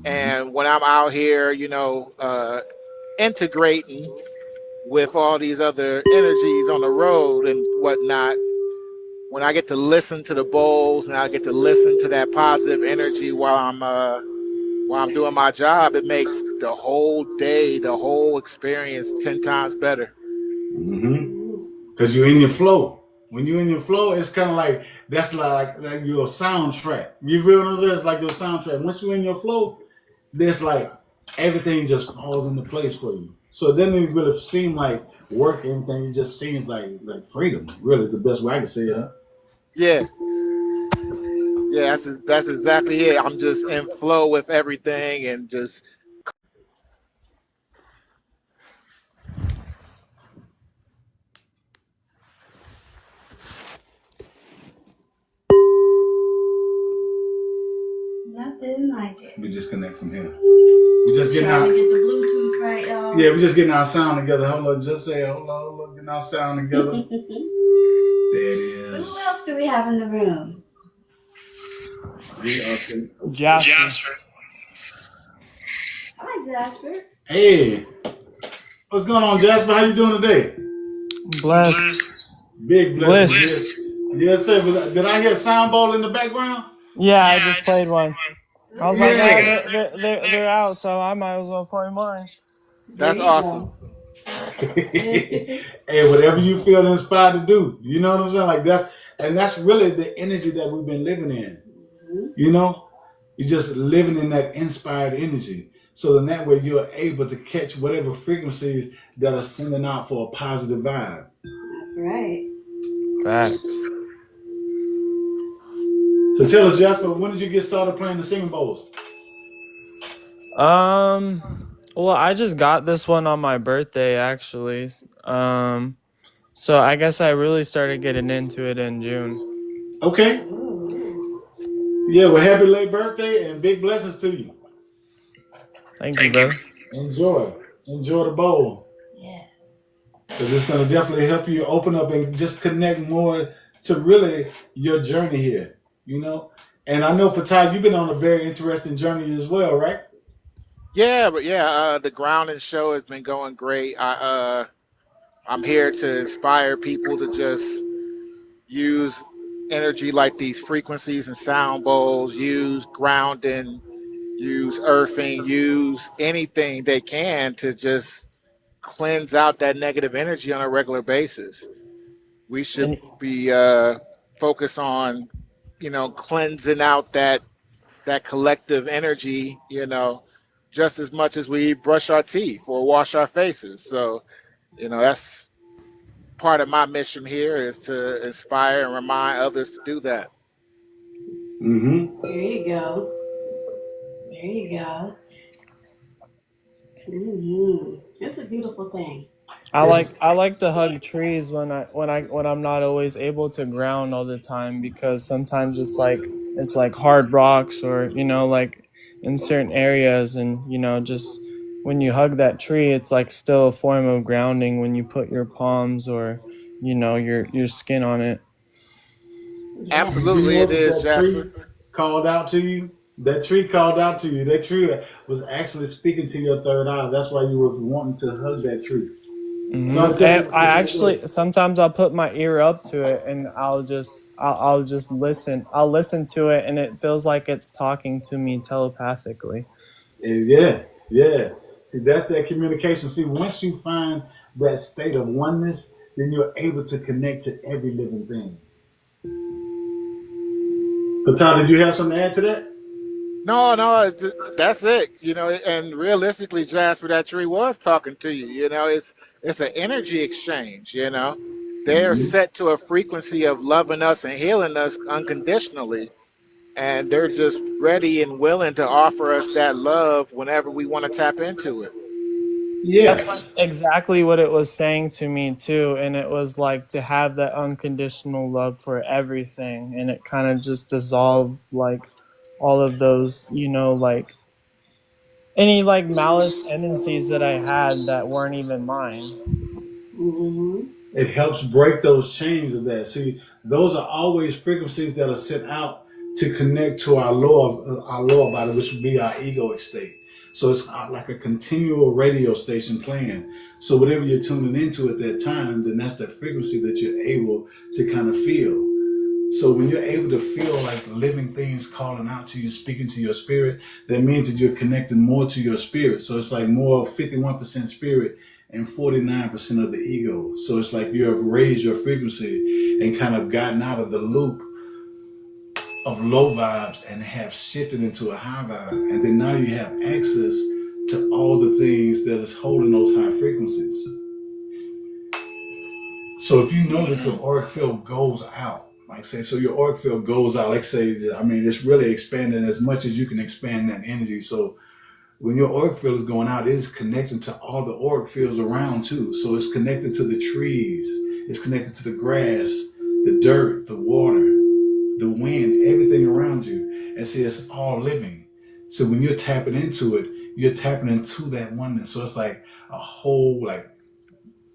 And when I'm out here, integrating with all these other energies on the road and whatnot, when I get to listen to the bowls and I get to listen to that positive energy while I'm doing my job, it makes the whole day, the whole experience 10 times better. Because you're in your flow. When you're in your flow, it's kind of like that's like your soundtrack. You feel what I'm saying? It's like your soundtrack. Once you're in your flow, there's like everything just falls into place for you. So it doesn't even really seem like work or anything. It just seems like freedom. Really, is the best way I can say it. Huh? Yeah, yeah, that's exactly it. I'm just in flow with everything and just Nothing like it. We disconnect from here. We just getting Trying out. to get the Bluetooth Right, y'all. Yeah, we're just getting our sound together. Hold on, just say hold on, getting our sound together. There it is. So who else do we have in the room? Jasper. Hi, Jasper. Hey, what's going on, Jasper? How you doing today? Blessed. Big Bliss. blessings. Yes, sir. Did I hear a sound bowl in the background? Yeah, I just played one. I was like, Yeah. they're out, so I might as well play mine. That's awesome. Hey, whatever you feel inspired to do, you know what I'm saying? Like that's really the energy that we've been living in. You know, you're just living in that inspired energy. So then that way you're able to catch whatever frequencies that are sending out for a positive vibe. That's right. Facts. So tell us, Jasper, when did you get started playing the singing bowls? Well, I just got this one on my birthday, actually. So I guess I really started getting into it in June. Okay. Yeah, well, happy late birthday and big blessings to you. Thank you, brother. Enjoy the bowl. Yes. Because it's going to definitely help you open up and just connect more to really your journey here, you know? And I know, Patay, you've been on a very interesting journey as well, right? Yeah, but yeah, the grounding show has been going great. I'm here to inspire people to just use energy like these frequencies and sound bowls, use grounding, use earthing, use anything they can to just cleanse out that negative energy on a regular basis. We should And be focused on, cleansing out that collective energy, just as much as we brush our teeth or wash our faces. So, that's part of my mission here is to inspire and remind others to do that. Mm-hmm. There you go. There you go. It's a beautiful thing. I like to hug trees when I'm not always able to ground all the time, because sometimes it's like hard rocks, or like in certain areas, and just when you hug that tree, it's like still a form of grounding when you put your palms or your skin on it. Yeah. Do you Absolutely, know it that is, that tree Jasper. called out to you? That tree called out to you. That tree was actually speaking to your third eye. That's why you were wanting to hug that tree. So And I actually sometimes I'll put my ear up to it, and I'll just listen. I'll listen to it, and it feels like it's talking to me telepathically. Yeah. See, that's that communication. See, once you find that state of oneness, then you're able to connect to every living thing. But Todd, did you have something to add to that? No, no, that's it. And realistically, Jasper, that tree was talking to you. It's an energy exchange. They're set to a frequency of loving us and healing us unconditionally, and they're just ready and willing to offer us that love whenever we want to tap into it. That's Yeah. like exactly what it was saying to me too, and it was like to have that unconditional love for everything, and it kind of just dissolved like all of those, like any like malice tendencies that I had that weren't even mine. It helps break those chains of that. See, those are always frequencies that are sent out to connect to our lower body, which would be our egoic state. So it's like a continual radio station playing. So whatever you're tuning into at that time, then that's the frequency that you're able to kind of feel. So when you're able to feel like living things calling out to you, speaking to your spirit, that means that you're connecting more to your spirit. So it's like more 51% spirit and 49% of the ego. So it's like you have raised your frequency and kind of gotten out of the loop of low vibes and have shifted into a high vibe. And then now you have access to all the things that is holding those high frequencies. So if you know that your auric field goes out, like say, so your auric field goes out, like say, I mean, it's really expanding as much as you can expand that energy. So when your auric field is going out, it is connecting to all the auric fields around too. So it's connected to the trees, it's connected to the grass, the dirt, the water, the wind, everything around you. And see, it's all living. So when you're tapping into it, you're tapping into that oneness. So it's like a whole like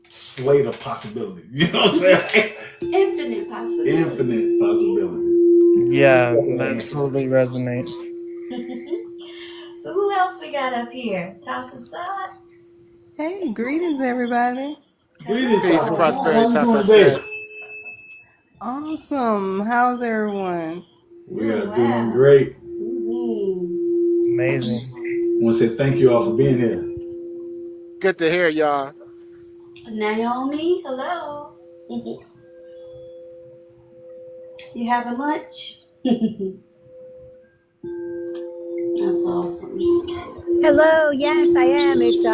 slate of possibilities. You know what I'm saying? Infinite possibilities. Infinite possibilities. Yeah, that totally resonates. So who else we got up here? Tasasat. Hey, greetings, everybody. Greetings, Peace and Tata. prosperity, How you doing Tata today? said. Awesome. How's everyone? We are Doing doing well. great. Amazing. I want to say thank you all for being here. Good to hear y'all. Naomi, hello. You having lunch? That's awesome. Hello, yes, I am. It's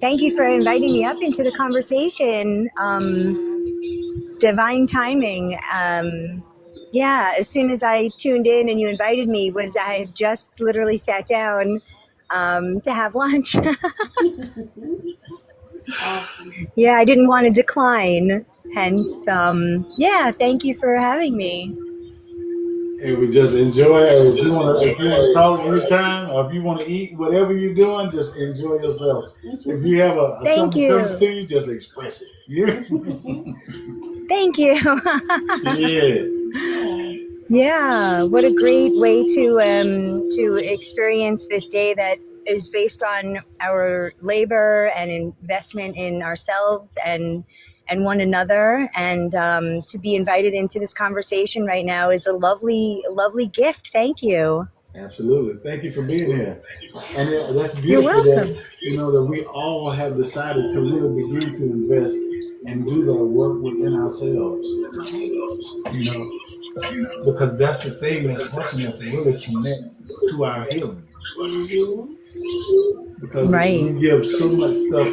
thank you for inviting me up into the conversation. Divine timing. Yeah, as soon as I tuned in and you invited me, was I had just literally sat down to have lunch. Awesome. Yeah, I didn't want to decline. Hence, yeah, thank you for having me. And we just enjoy it. If you want to talk anytime, or if you want to eat, whatever you're doing, just enjoy yourself. If you have Thank something comes to you. you, just express it. Yeah. Thank you. Yeah. Yeah, what a great way to experience this day that is based on our labor and investment in ourselves and one another, and to be invited into this conversation right now is a lovely gift. Thank you. Absolutely. Thank you for being here. And that's You're beautiful that welcome. that we all have decided to really begin to invest and do that work within ourselves. You know, because that's the thing that's helping us really connect to our healing. Because Right, we give so much stuff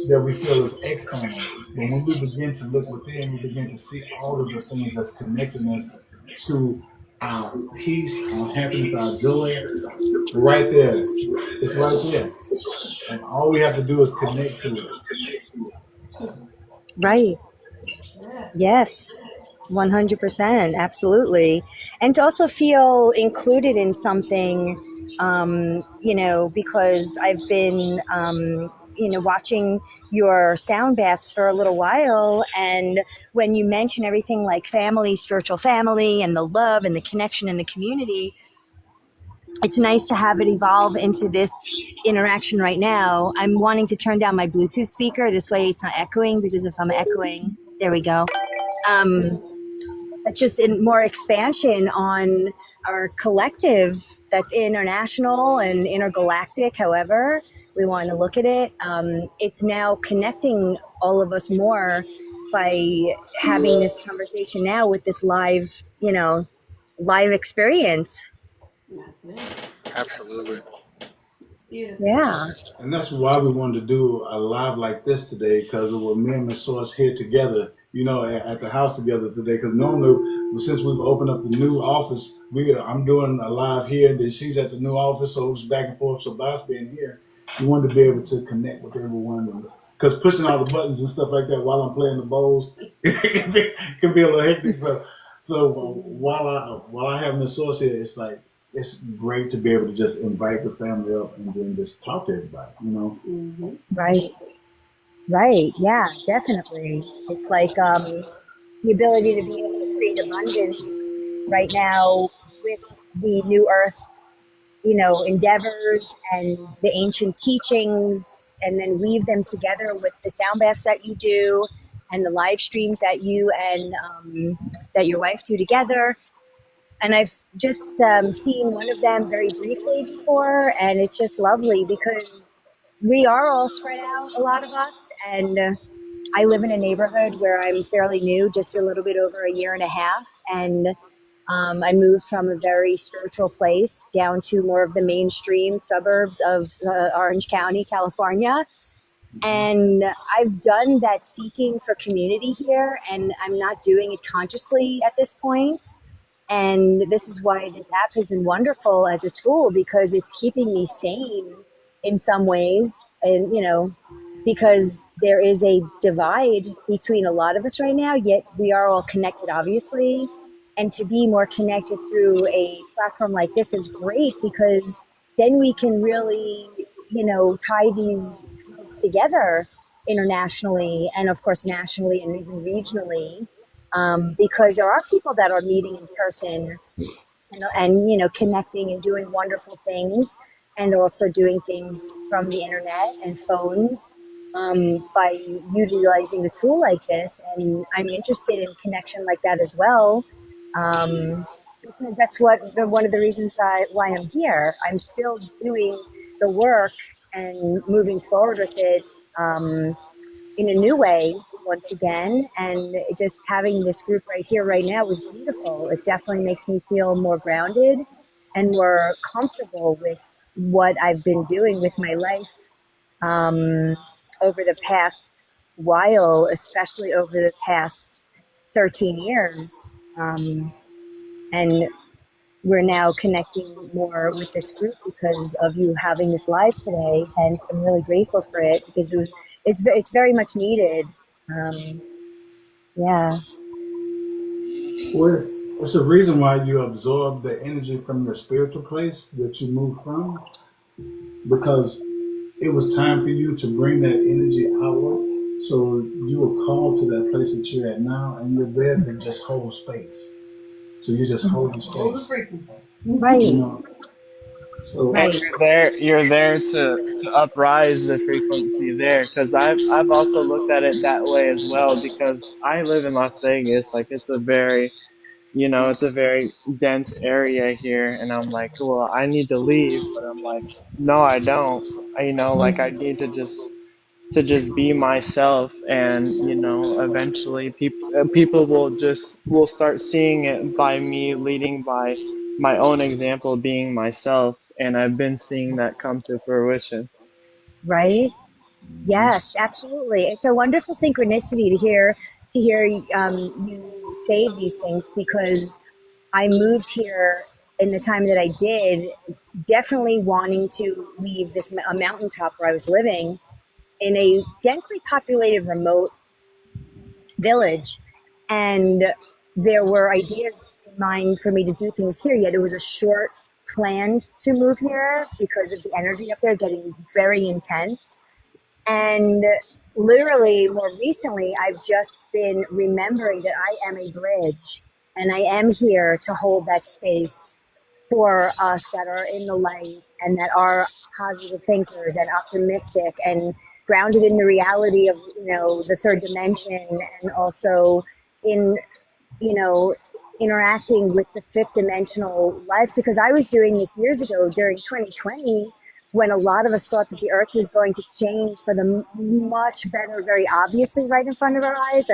that we feel is external. But when we begin to look within, we begin to see all of the things that's connecting us to our peace, our happiness, our joy. Right there. It's right there. And all we have to do is connect to it. right. Yeah. Yes. 100%, absolutely. And to also feel included in something, because I've been, watching your sound baths for a little while. And when you mention everything like family, spiritual family, and the love and the connection and the community, it's nice to have it evolve into this interaction right now. I'm wanting to turn down my Bluetooth speaker. This way it's not echoing, because if I'm echoing, there we go. But just in more expansion on our collective that's international and intergalactic, however we want to look at it. It's now connecting all of us more by having this conversation now with this live experience. That's it. Absolutely. It's beautiful. Yeah. And that's why we wanted to do a live like this today, because it was me and Miss Source here together, at the house together today. Because normally, since we've opened up the new office, I'm doing a live here, and then she's at the new office, so it's back and forth. So by us being here, we wanted to be able to connect with everyone. Because pushing all the buttons and stuff like that while I'm playing the bowls can be a little hectic. So while I have Miss Source here, it's like, it's great to be able to just invite the family up and then just talk to everybody. Right. Yeah, definitely. It's like the ability to be able to create abundance right now with the new earth, endeavors and the ancient teachings, and then weave them together with the sound baths that you do and the live streams that you and that your wife do together. And I've just seen one of them very briefly before, and it's just lovely because we are all spread out, a lot of us, and I live in a neighborhood where I'm fairly new, just a little bit over a year and a half, and I moved from a very spiritual place down to more of the mainstream suburbs of Orange County, California. And I've done that seeking for community here, and I'm not doing it consciously at this point. And this is why this app has been wonderful as a tool, because it's keeping me sane in some ways. And, because there is a divide between a lot of us right now, yet we are all connected, obviously. and to be more connected through a platform like this is great, because then we can really, tie these folks together internationally and of course nationally and even regionally, because there are people that are meeting in person and connecting and doing wonderful things, and also doing things from the internet and phones, by utilizing a tool like this. And I'm interested in connection like that as well, because that's one of the reasons why I'm here. I'm still doing the work and moving forward with it, in a new way once again. And just having this group right here, right now, was beautiful. It definitely makes me feel more grounded and more comfortable with what I've been doing with my life, over the past while, especially over the past 13 years. And we're now connecting more with this group because of you having this live today, and I'm really grateful for it, because it's very much needed. Yeah. Well, it's a reason why you absorb the energy from your spiritual place that you move from, because it was time for you to bring that energy outward. So you were called to that place that you're at now, and you're there to just hold space. So you just hold the Hold the space, frequency. Right. you know. So Right. You're there to uprise the frequency there, because I've also looked at it that way as well, because I live in Las Vegas. Like, it's a very dense area here, and I'm like, well, I need to leave, but I'm like, no, I don't. Like, I need to just be myself, and eventually people will start seeing it by me leading by my own example, being myself, and I've been seeing that come to fruition. Right. Yes, absolutely. It's a wonderful synchronicity to hear you say these things, because I moved here in the time that I did, definitely wanting to leave a mountaintop where I was living in a densely populated remote village. And there were ideas in mind for me to do things here, yet it was a short plan to move here because of the energy up there getting very intense. And literally, more recently, I've just been remembering that I am a bridge, and I am here to hold that space for us that are in the light and that are positive thinkers and optimistic and grounded in the reality of, the third dimension, and also in, you know, interacting with the fifth dimensional life. Because I was doing this years ago during 2020, when a lot of us thought that the earth was going to change for the much better, very obviously right in front of our eyes.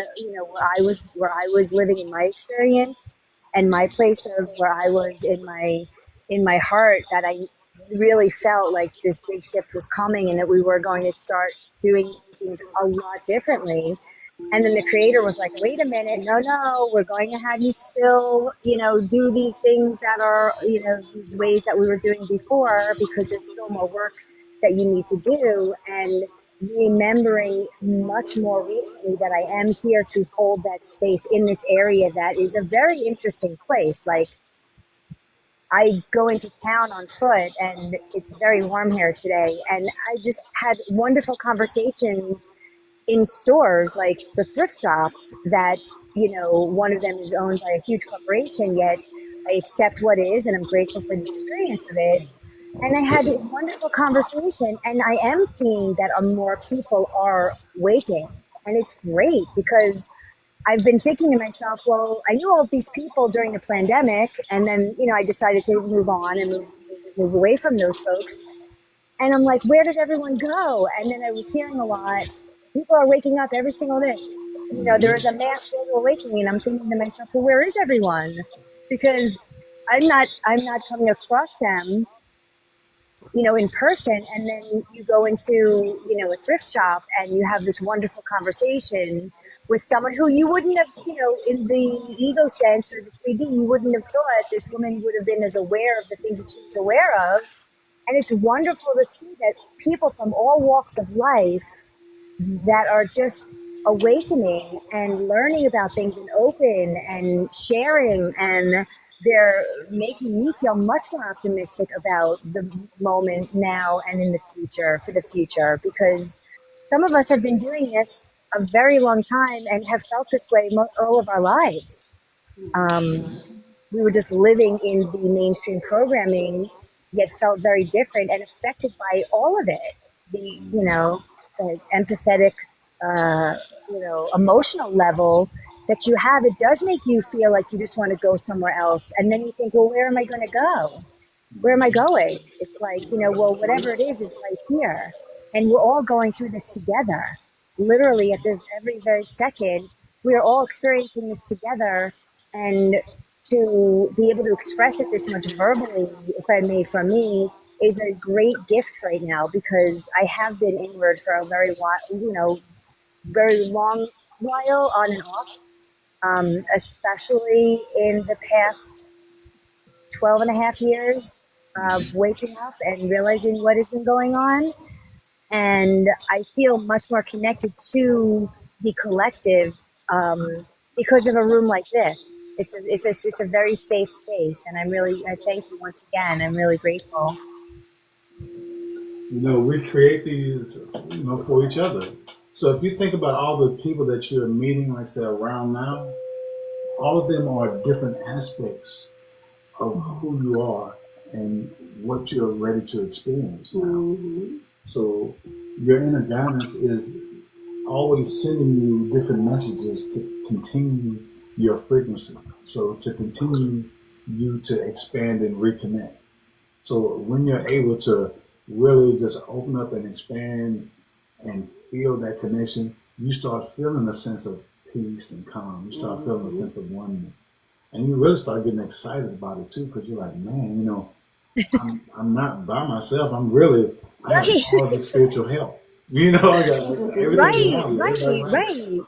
Where I was living in my experience and my place of where I was in my heart, that I really felt like this big shift was coming and that we were going to start doing things a lot differently. And then the creator was like, wait a minute, no, we're going to have you still, do these things that are, these ways that we were doing before, because there's still more work that you need to do. And remembering much more recently that I am here to hold that space in this area that is a very interesting place. Like, I go into town on foot and it's very warm here today. And I just had wonderful conversations in stores like the thrift shops that, one of them is owned by a huge corporation, yet I accept what is and I'm grateful for the experience of it. And I had a wonderful conversation, and I am seeing that more people are waking. And it's great, because I've been thinking to myself, well, I knew all of these people during the pandemic, and then, I decided to move on and move away from those folks. And I'm like, where did everyone go? And then I was hearing a lot, people are waking up every single day. There is a mass global awakening, and I'm thinking to myself, well, where is everyone? Because I'm not coming across them, in person. And then you go into, a thrift shop and you have this wonderful conversation with someone who you wouldn't have, in the ego sense or the 3D, you wouldn't have thought this woman would have been as aware of the things that she was aware of. And it's wonderful to see that people from all walks of life that are just awakening and learning about things and open and sharing, and they're making me feel much more optimistic about the moment now and in the future, for the future, because some of us have been doing this a very long time and have felt this way all of our lives. We were just living in the mainstream programming, yet felt very different and affected by all of it. The empathetic, emotional level that you have, it does make you feel like you just want to go somewhere else. And then you think, well, where am I going to go? Where am I going? It's like, well, whatever it is right here. And we're all going through this together. Literally at this every very second, we're all experiencing this together. And to be able to express it this much verbally, if I may, from me, is a great gift right now, because I have been inward for a very while, very long while, on and off, especially in the past 12 and a half years of waking up and realizing what has been going on. And I feel much more connected to the collective because of a room like this. It's a very safe space, and I thank you once again. I'm really grateful. We create these, for each other. So if you think about all the people that you're meeting, like I said, around now, all of them are different aspects of who you are and what you're ready to experience now. So your inner guidance is always sending you different messages to continue your frequency. So to continue you to expand and reconnect. So when you're able to really just open up and expand and feel that connection, you start feeling a sense of peace and calm. You start feeling a sense of oneness. And you really start getting excited about it too, because you're like, man, I'm not by myself. I have all the spiritual help. I got everything around me.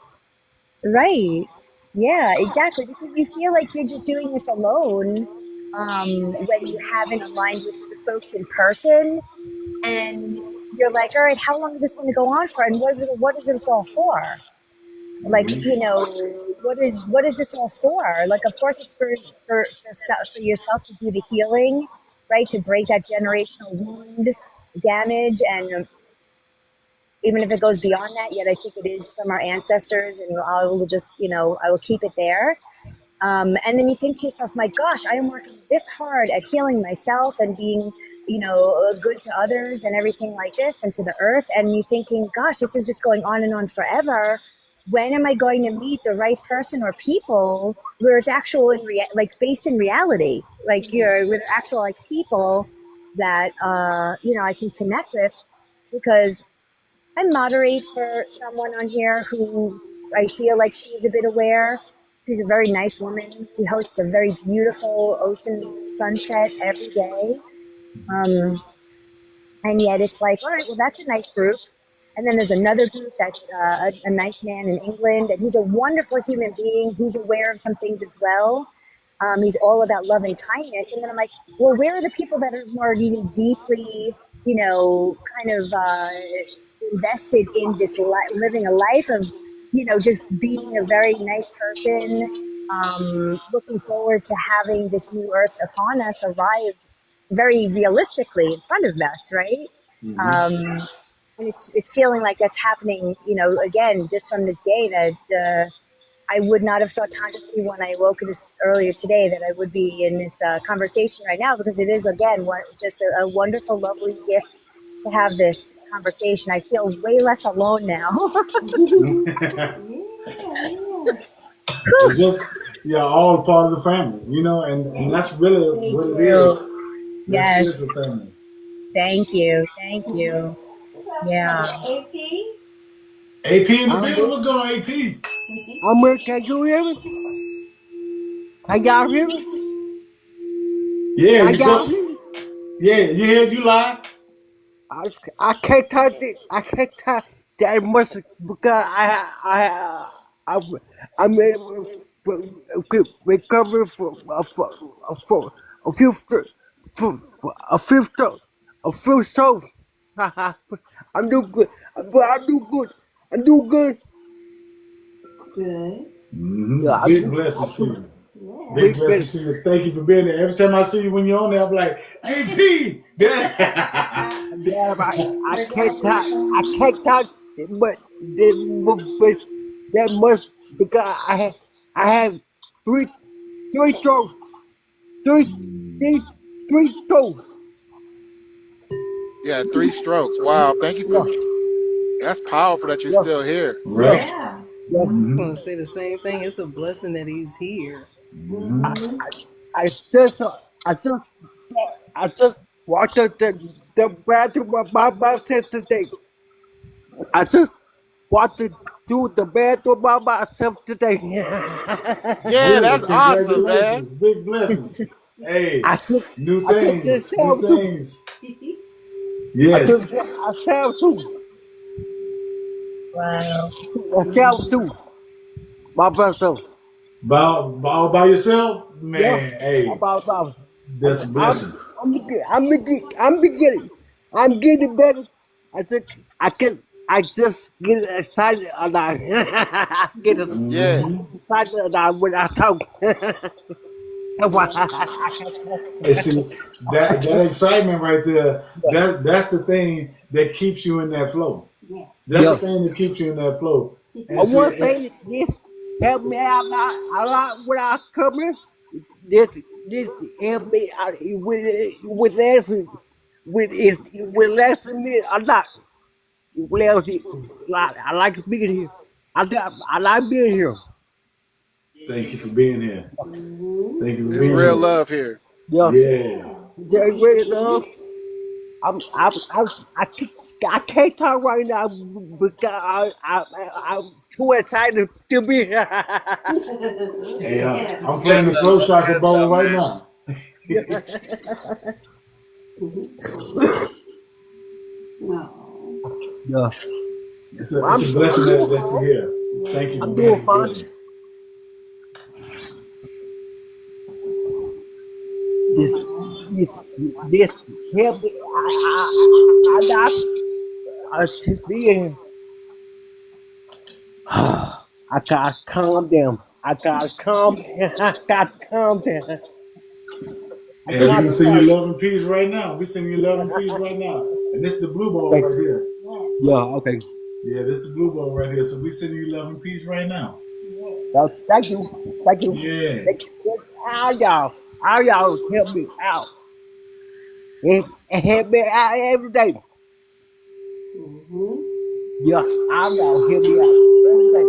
Right. Yeah, exactly. Because you feel like you're just doing this alone when you haven't aligned with the folks in person, and you're like, all right, how long is this going to go on for? And what is this all for? Like, what is this all for? Like, of course, it's for yourself to do the healing, right? To break that generational wound damage, and even if it goes beyond that, yet I think it is from our ancestors, and I will keep it there. And then you think to yourself, my gosh, I am working this hard at healing myself and being, good to others and everything like this, and to the earth. And you're thinking, gosh, this is just going on and on forever. When am I going to meet the right person or people where it's actual based in reality, like with actual people that I can connect with? Because I moderate for someone on here who I feel like she's a bit aware. She's a very nice woman. She hosts a very beautiful ocean sunset every day. And yet it's like, all right, well, that's a nice group. And then there's another group that's a nice man in England, and he's a wonderful human being. He's aware of some things as well. He's all about love and kindness. And then I'm like, well, where are the people that are more even deeply, kind of invested in this living a life of, just being a very nice person, looking forward to having this new earth upon us arrive very realistically in front of us, right? And it's feeling like that's happening, again, just from this day that I would not have thought consciously when I woke this earlier today that I would be in this conversation right now, because it is, again, just a wonderful, lovely gift to have this conversation. I feel way less alone now. You're all part of the family, and that's really what it is. Yes. This is the family. Thank you. Yeah. AP in the building. What's going on, AP? I'm here. Can you hear me? Can y'all hear me? Yeah, you hear you live? I can't touch it. I can't touch that much because I'm recovering from a few strokes. I'm doing good. I'm doing good. Good. Yeah, I Big do. I blessings to do. you. Yeah. Big Big blessings blessing. to you. Thank you for being there. Every time I see you when you're on there, I'm like, hey, P. Yeah, I We're can't glad you're talk. I from. can't talk. But that must because I have three strokes. Three three three strokes. Yeah, 3 strokes. Wow. Thank you for. Yeah, That's powerful that you're yeah, still here. yeah, Right? Yeah. yeah. I'm gonna say the same thing. It's a blessing that he's here. I, Mm-hmm. I just I just I just walked up the bathroom by myself today. I just walked through the bathroom by myself today. Yeah, that's Good. awesome, man. Congratulations. Big blessings. Hey, I took new I took things. this New shower too. things. I Yes. took a shower too. Wow. A shower too. My brother. All by yourself? Yeah. Man, hey, About that's a blessing. I'm getting better. I just I just get excited and I get Yeah. excited and when I talk. That's why I can't talk. Hey, see, that excitement right there, that's the thing that keeps you in that flow. Yes. That's the Yeah. thing that keeps you in that flow. I And see, want to say this help me out a lot when I come in. This this help me out with lesson with lesson me a lot. Well, I like being here. I like being here. thank you for being here. Mm-hmm. Thank you for It's being real here. love here. Yeah, Yeah. Yeah. they really love. I'm I can't talk right now because I'm too excited to be here. Hey, Yeah. I'm Good playing the stuff. flow That's soccer good ball stuff, right man. now. No. Yeah, It's a blessing I'm doing that you're fine. here. Thank you Yeah. for I'm being doing here fine. with me. This No. this help me. To be here. I gotta calm down. I gotta calm. I gotta calm down. I Hey, we got can to send you calm. love and peace right now. We send you love and peace right now. And this is the blue ball Okay. right here. Yeah. Yeah. Okay. Yeah, this is the blue ball right here. So we sending you love and peace right now. Yeah. Thank you. Thank you. Yeah. Thank you. All y'all help me out. Help me out every day. Mm-hmm. Yeah, all y'all help me out every day.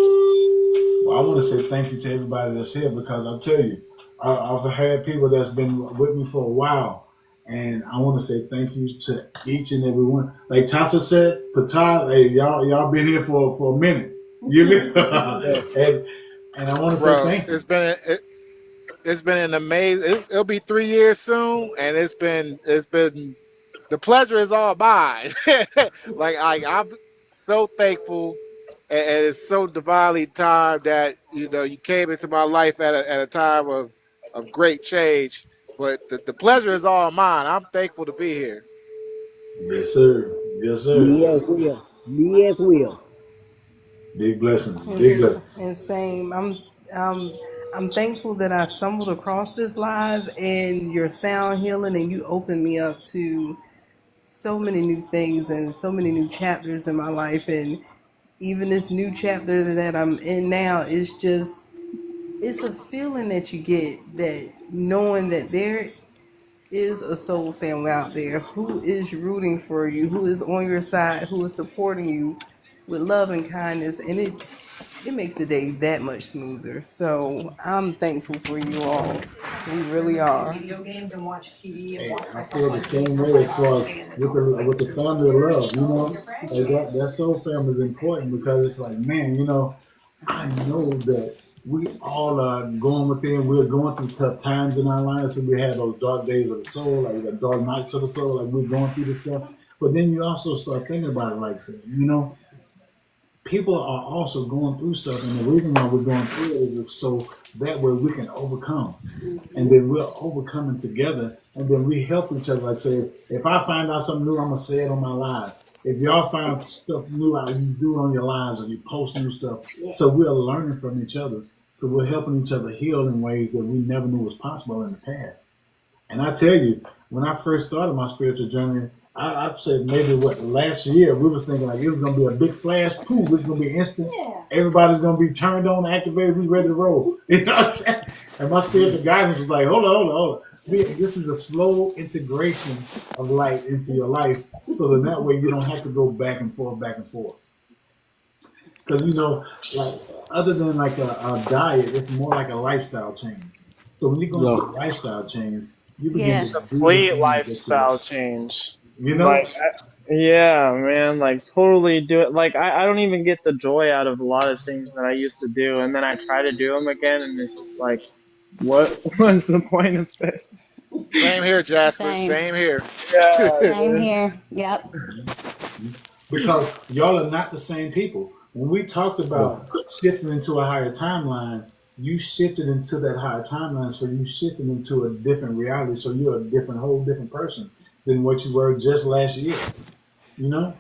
Well, I want to say thank you to everybody that's here because I'll tell you, I've had people that's been with me for a while. And I want to say thank you to each and every one. Like Tasa said, Pata, hey, y'all been here for a minute. You Yeah. and I want to say Bro, thank you. it's been an amazing. It'll be 3 years soon, and it's been the pleasure is all mine. Like I'm so thankful, and it's so divinely timed that you came into my life at a time of great change. But the pleasure is all mine. I'm thankful to be here. Yes, sir. Yes, sir. Me as well. Me as well. Big blessings. Big And, blessings. and same. I'm thankful that I stumbled across this live and your sound healing, and you opened me up to so many new things and so many new chapters in my life. And even this new chapter that I'm in now is just, it's a feeling that you get, that knowing that there is a soul family out there who is rooting for you, who is on your side, who is supporting you with love and kindness, and it makes the day that much smoother. So I'm thankful for you all. We really are. Hey, I feel the same way as far as with the family of love. Like that soul family is important because it's like, man, I know that we all are going within. We're going through tough times in our lives, and we have those dark days of the soul, like the dark nights of the soul, like we're going through this stuff. But then you also start thinking about it, like saying, people are also going through stuff, and the reason why we're going through it is so that way we can overcome, and then we're overcoming together, and then we help each other. Like say, if I find out something new, I'm gonna say it on my live. if y'all find stuff new out you do on your lives or you post new stuff, so we're learning from each other. So we're helping each other heal in ways that we never knew was possible in the past. And I tell you, when I first started my spiritual journey, I've said maybe what last year we was thinking like it was gonna be a big flash, poof, it's gonna be instant. Yeah. Everybody's gonna be turned on, activated, we ready to roll. You know what I'm saying? And my spiritual guidance was like, hold on, hold on, hold on. This is a slow integration of light into your life, so that way you don't have to go back and forth, back and forth. Because you know, like other than like a diet, it's more like a lifestyle change. So when you go into a Yeah. lifestyle change, you begin to Yes. do the Complete things that you lifestyle love. change. You know? Like, yeah, man, like totally do it. Like, I don't even get the joy out of a lot of things that I used to do, and then I try to do them again, and it's just like, what? What's the point of this? Same here, Jasper. Same. Same here. Yeah, Same dude. here. Yep. Because y'all are not the same people. When we talked Yeah. about shifting into a higher timeline, you shifted into that higher timeline, so you shifted into a different reality. So you're a different, whole different person than what you were just last year. You know?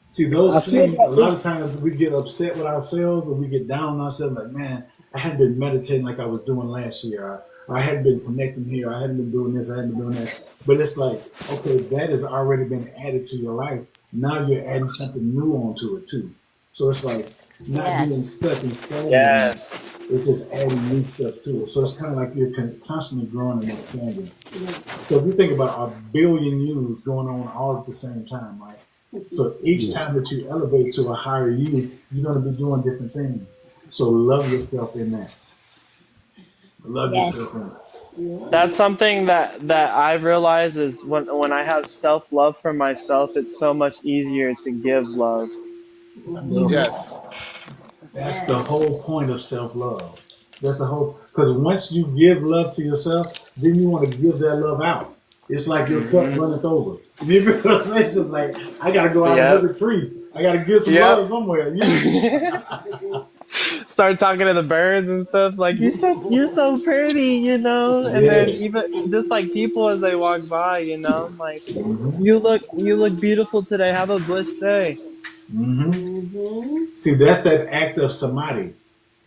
See, I those feel things, a like lot of times we get upset with ourselves or we get down on ourselves like, man, I hadn't been meditating like I was doing last year. I hadn't been connecting here. I hadn't been doing this. I hadn't been doing that. But it's like, okay, that has already been added to your life. Now you're adding something new onto it too. So it's like not Yes. being stuck and stagnant anymore. Yes. It's just adding new stuff to it. So it's kind of like you're constantly growing and expanding. So if you think about a billion yous going on all at the same time, right? So each yeah. time that you elevate to a higher you, you're going to be doing different things. So love yourself in that. Love Yes. yourself in it. That's something that I've realized is when I have self-love for myself, it's so much easier to give love. Yeah. Yes. That's the whole point of self love. That's the whole, because once you give love to yourself, then you want to give that love out. It's like your cup Hmm. runneth over. You know what I'm saying? Just like, I got to go out Yep. another tree. I got to give some Yep. love somewhere. You know? Start talking to the birds and stuff like you're so pretty, and then Yes. even just like people as they walk by, I'm like Mm-hmm. you look beautiful today. Have a blessed day. Mm-hmm. See, that's that act of samadhi.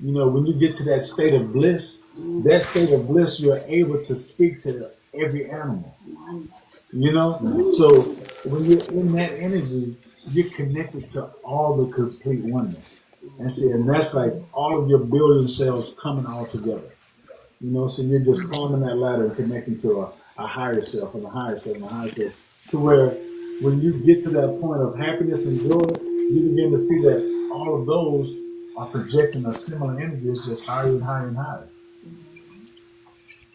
You know, when you get to that state of bliss, you're able to speak to every animal. You know, so when you're in that energy, you're connected to all the complete oneness. And see, and that's like all of your billion cells coming all together. You know, so you're just climbing that ladder and connecting to a higher self and a higher self and a higher self. To where when you get to that point of happiness and joy, you begin to see that all of those are projecting a similar energy. It's just higher and higher and higher.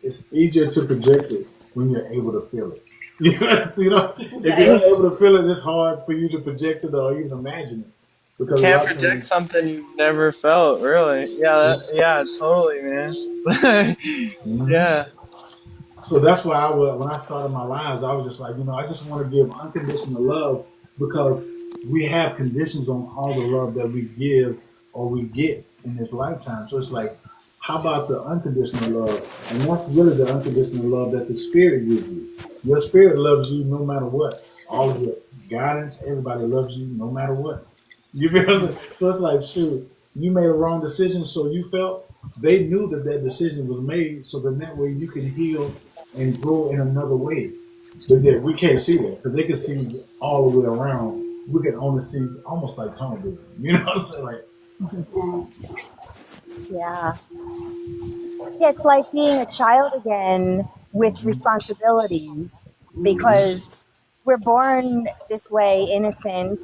It's easier to project it when you're able to feel it. You know, if you're not able to feel it, it's hard for you to project it or even imagine it. Because a Can't lot of project times, something you've never felt, really. Yeah, yeah, totally, man. mhm. Yeah. So that's why when I started my lives, I was just like, I just want to give unconditional love because we have conditions on all the love that we give or we get in this lifetime. So it's like, how about the unconditional love? And that's really the unconditional love that the spirit gives you. Your spirit loves you no matter what. All of your guidance, everybody loves you no matter what. You feel me? So it's like, shoot, you made a wrong decision, so you felt they knew that that decision was made, so then that way you can heal and grow in another way. But yeah, we can't see that because they can see all the way around. We can only see almost like tunnel vision. You know what I'm saying? Like, Yeah. Yeah, it's like being a child again with responsibilities because we're born this way, innocent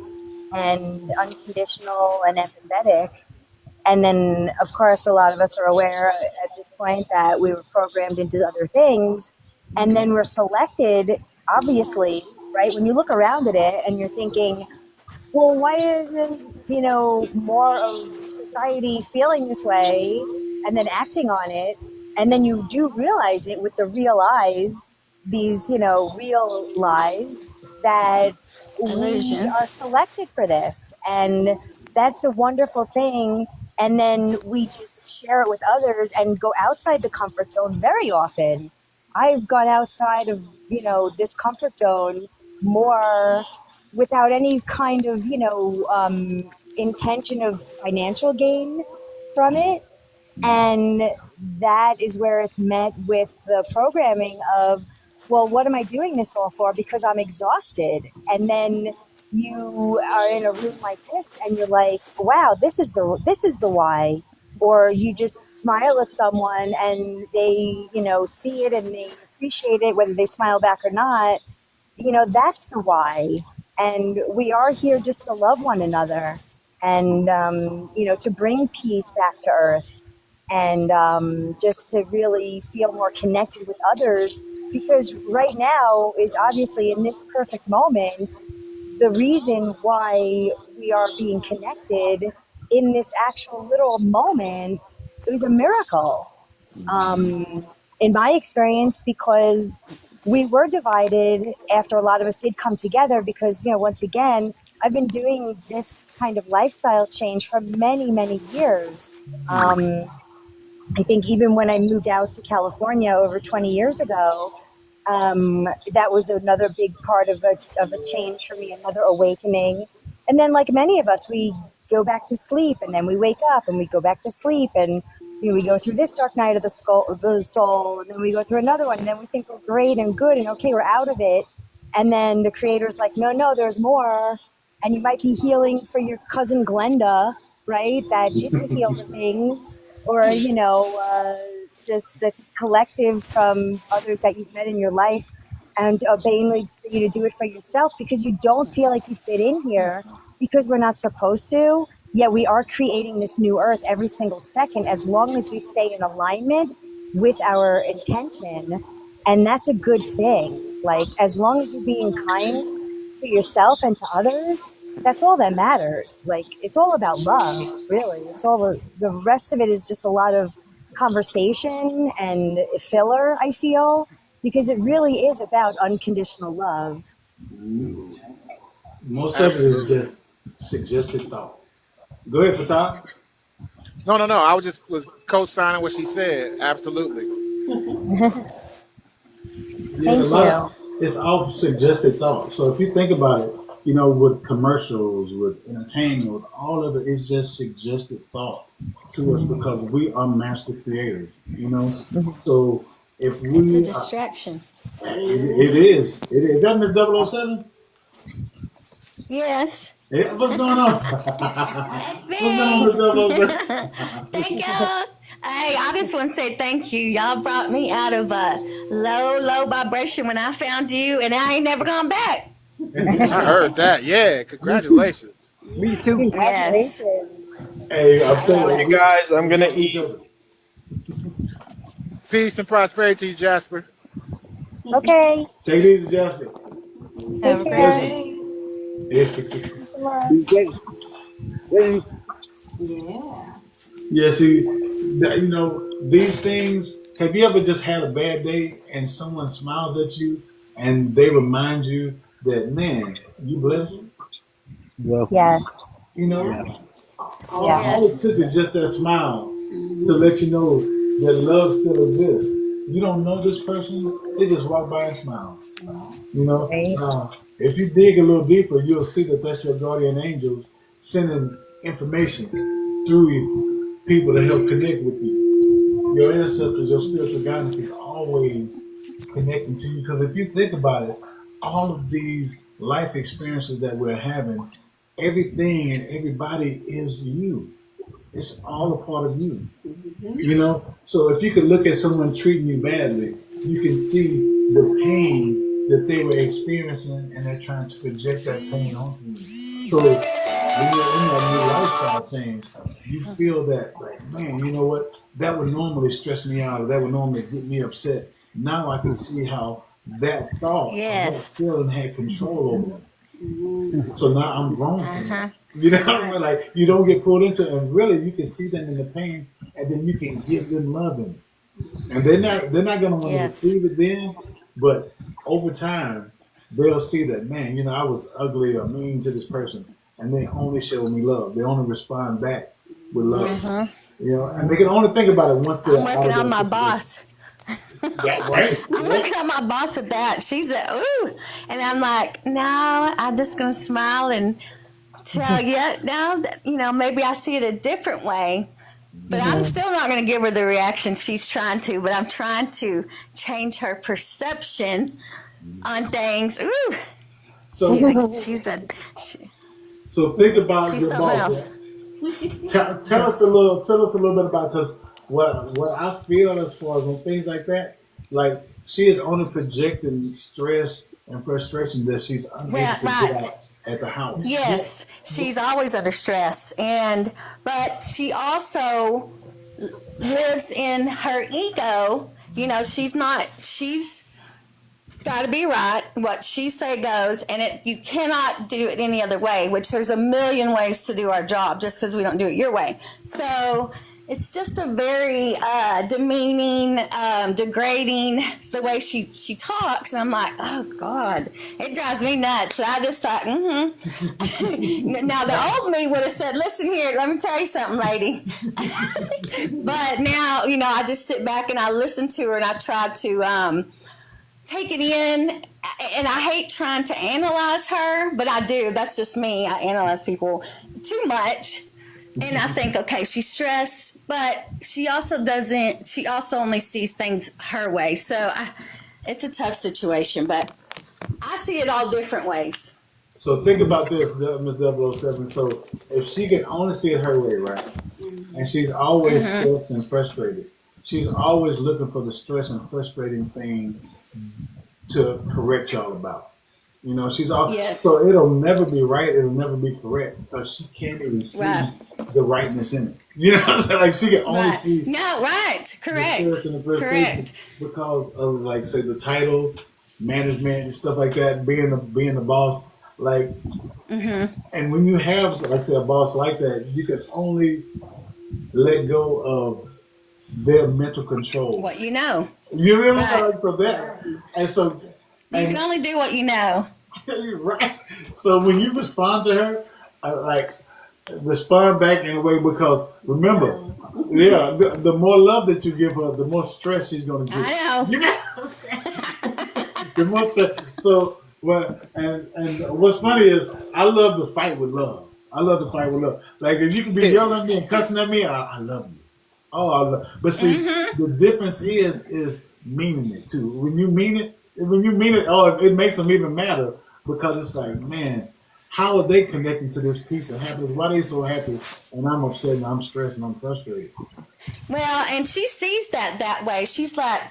and unconditional and empathetic. And then, of course, a lot of us are aware at this point that we were programmed into other things. And then we're selected, obviously, right? When you look around at it and you're thinking, well, why isn't, more of society feeling this way and then acting on it? And then you do realize it with the real eyes, these, real lies that we are Illusions. selected for this. And that's a wonderful thing. And then we just share it with others and go outside the comfort zone very often. I've gone outside of, this comfort zone more without any kind of, intention of financial gain from it. And that is where it's met with the programming of, well, what am I doing this all for? Because I'm exhausted. And then you are in a room like this and you're like, wow, this is the why. Or you just smile at someone and they, see it and they appreciate it, whether they smile back or not. That's the why. And we are here just to love one another and, to bring peace back to earth and just to really feel more connected with others. Because right now is obviously in this perfect moment, the reason why we are being connected in this actual literal moment is a miracle. In my experience, because we were divided after a lot of us did come together, because, once again, I've been doing this kind of lifestyle change for many, many years. I think even when I moved out to California over 20 years ago, that was another big part of a change for me, another awakening. And then, like many of us, we go back to sleep, and then we wake up, and we go back to sleep, and we go through this dark night of the soul, and then we go through another one, and then we think we're great and good, and okay, we're out of it. And then the creator's like, no, there's more. And you might be healing for your cousin Glenda, right? That didn't heal the things, or just the collective from others that you've met in your life, and mainly for you to do it for yourself because you don't feel like you fit in here because we're not supposed to. Yet we are creating this new earth every single second as long as we stay in alignment with our intention. And that's a good thing. Like, as long as you're being kind to yourself and to others, that's all that matters. Like, it's all about love, really. It's all the rest of it is just a lot of conversation and filler, I feel, because it really is about unconditional love. Most of it is just suggested thought. Go ahead, Fatah. No. I was co-signing what she said. Absolutely. Yeah, it's all suggested thought. So if you think about it, with commercials, with entertainment, with all of it, it's just suggested thought to us because we are master creators. So if we, It's a distraction. it is. It is. Doesn't it 007? Yes. Yeah, what's going on? That's What's going on with me. 007? Thank y'all. Hey, I just want to say thank you. Y'all brought me out of a low vibration when I found you, and I ain't never gone back. I heard that. Yeah. Congratulations. Me too. Yes. Congratulations. Hey, I'm I love telling it. you, Guys, I'm gonna each eat. other. Peace and prosperity to you, Jasper. Okay. Take it easy, Jasper. Have Take a care. great day. Peace and love. Yeah, see, these things. Have you ever just had a bad day and someone smiles at you and they remind you that, man, you blessed? Well, Yes. yeah. All it Yes. took is just that smile to let you know that love still exists. You don't know this person, they just walk by and smile. Right. If you dig a little deeper, you'll see that that's your guardian angels sending information through you, people to help connect with you. Your ancestors, your spiritual guidance is always connecting to you. Because if you think about it, all of these life experiences that we're having, everything and everybody is you. It's all a part of you. So if you could look at someone treating you badly, you can see the pain that they were experiencing and they're trying to project that pain onto you. So when you're in that new lifestyle change, you feel that, like, man, you know what? That would normally stress me out or that would normally get me upset. Now I can see how that thought or that Yes. feeling had control over me. So now I'm grown from it. Uh-huh. Like, you don't get pulled into it, and really you can see them in the pain, and then you can give them loving, and they're not gonna want to Yes. receive it then, but over time they'll see that, man, I was ugly or mean to this person, and they only show me love. They only respond back with love, Uh-huh. and they can only think about it once they're I'm out working of on that my situation. boss. That right? I'm Yeah. looking at my boss at that. She's like, ooh. And I'm like, no, I'm just going to smile and tell you now that, maybe I see it a different way. But I'm still not going to give her the reaction she's trying to, but I'm trying to change her perception on things. Ooh, So, so think about she's your something boss. else. Tell us a little bit about, because what I feel as far as on things like that, like she is only projecting stress and frustration that she's unable to get Right. out at the house. Yes, she's always under stress, but she also lives in her ego. She's got to be right. What she say goes, and you cannot do it any other way. Which there's a million ways to do our job, just because we don't do it your way. So it's just a very demeaning, degrading the way she talks, and I'm like, oh God, it drives me nuts. So I just thought, Now the old me would have said, listen here, let me tell you something, lady. But now, I just sit back and I listen to her, and I try to take it in, and I hate trying to analyze her, but I do. That's just me. I analyze people too much, and I think, okay, she's stressed, but she also doesn't. She also only sees things her way, so it's a tough situation. But I see it all different ways. So think about this, Ms. 007. So if she can only see it her way, right, and she's always stressed and frustrated, she's always looking for the stress and frustrating thing to correct y'all about. She's all so it'll never be right, it'll never be correct, because she can't even see the rightness in it. You know what I'm saying? Like she can only see correct. Correct. Because of, like, say, the title, management and stuff like that, being the boss. Like, and when you have, like, say, a boss like that, you can only let go of their mental control. What you know. You know what I mean? So that, and so you can only do what you know. Right. So when you respond to her, respond back in a way, because remember, the more love that you give her, the more stress she's going to get. I know. You know what I'm saying? The more stress. So, and what's funny is I love to fight with love. Like, if you can be yelling at me and cussing at me, I love you. Oh, I love. But see, the difference is meaning it too. When you mean it, it makes them even madder, because it's like, man, how are they connecting to this peace and happiness? Why are they so happy? And I'm upset and I'm stressed and I'm frustrated. Well, and she sees that way. She's like,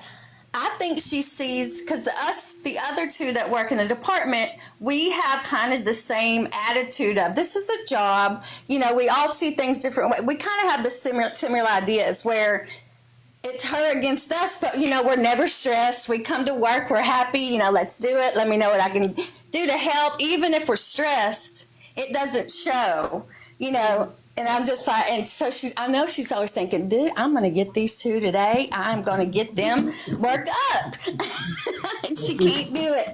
I think she sees, because the other two that work in the department, we have kind of the same attitude of, this is a job. We all see things different way. We kind of have the similar ideas where it's her against us, but we're never stressed. We come to work, we're happy, let's do it. Let me know what I can do to help. Even if we're stressed, it doesn't show, and I'm just like, and so I know she's always thinking, I'm going to get these two today. I'm going to get them worked up. And she can't do it.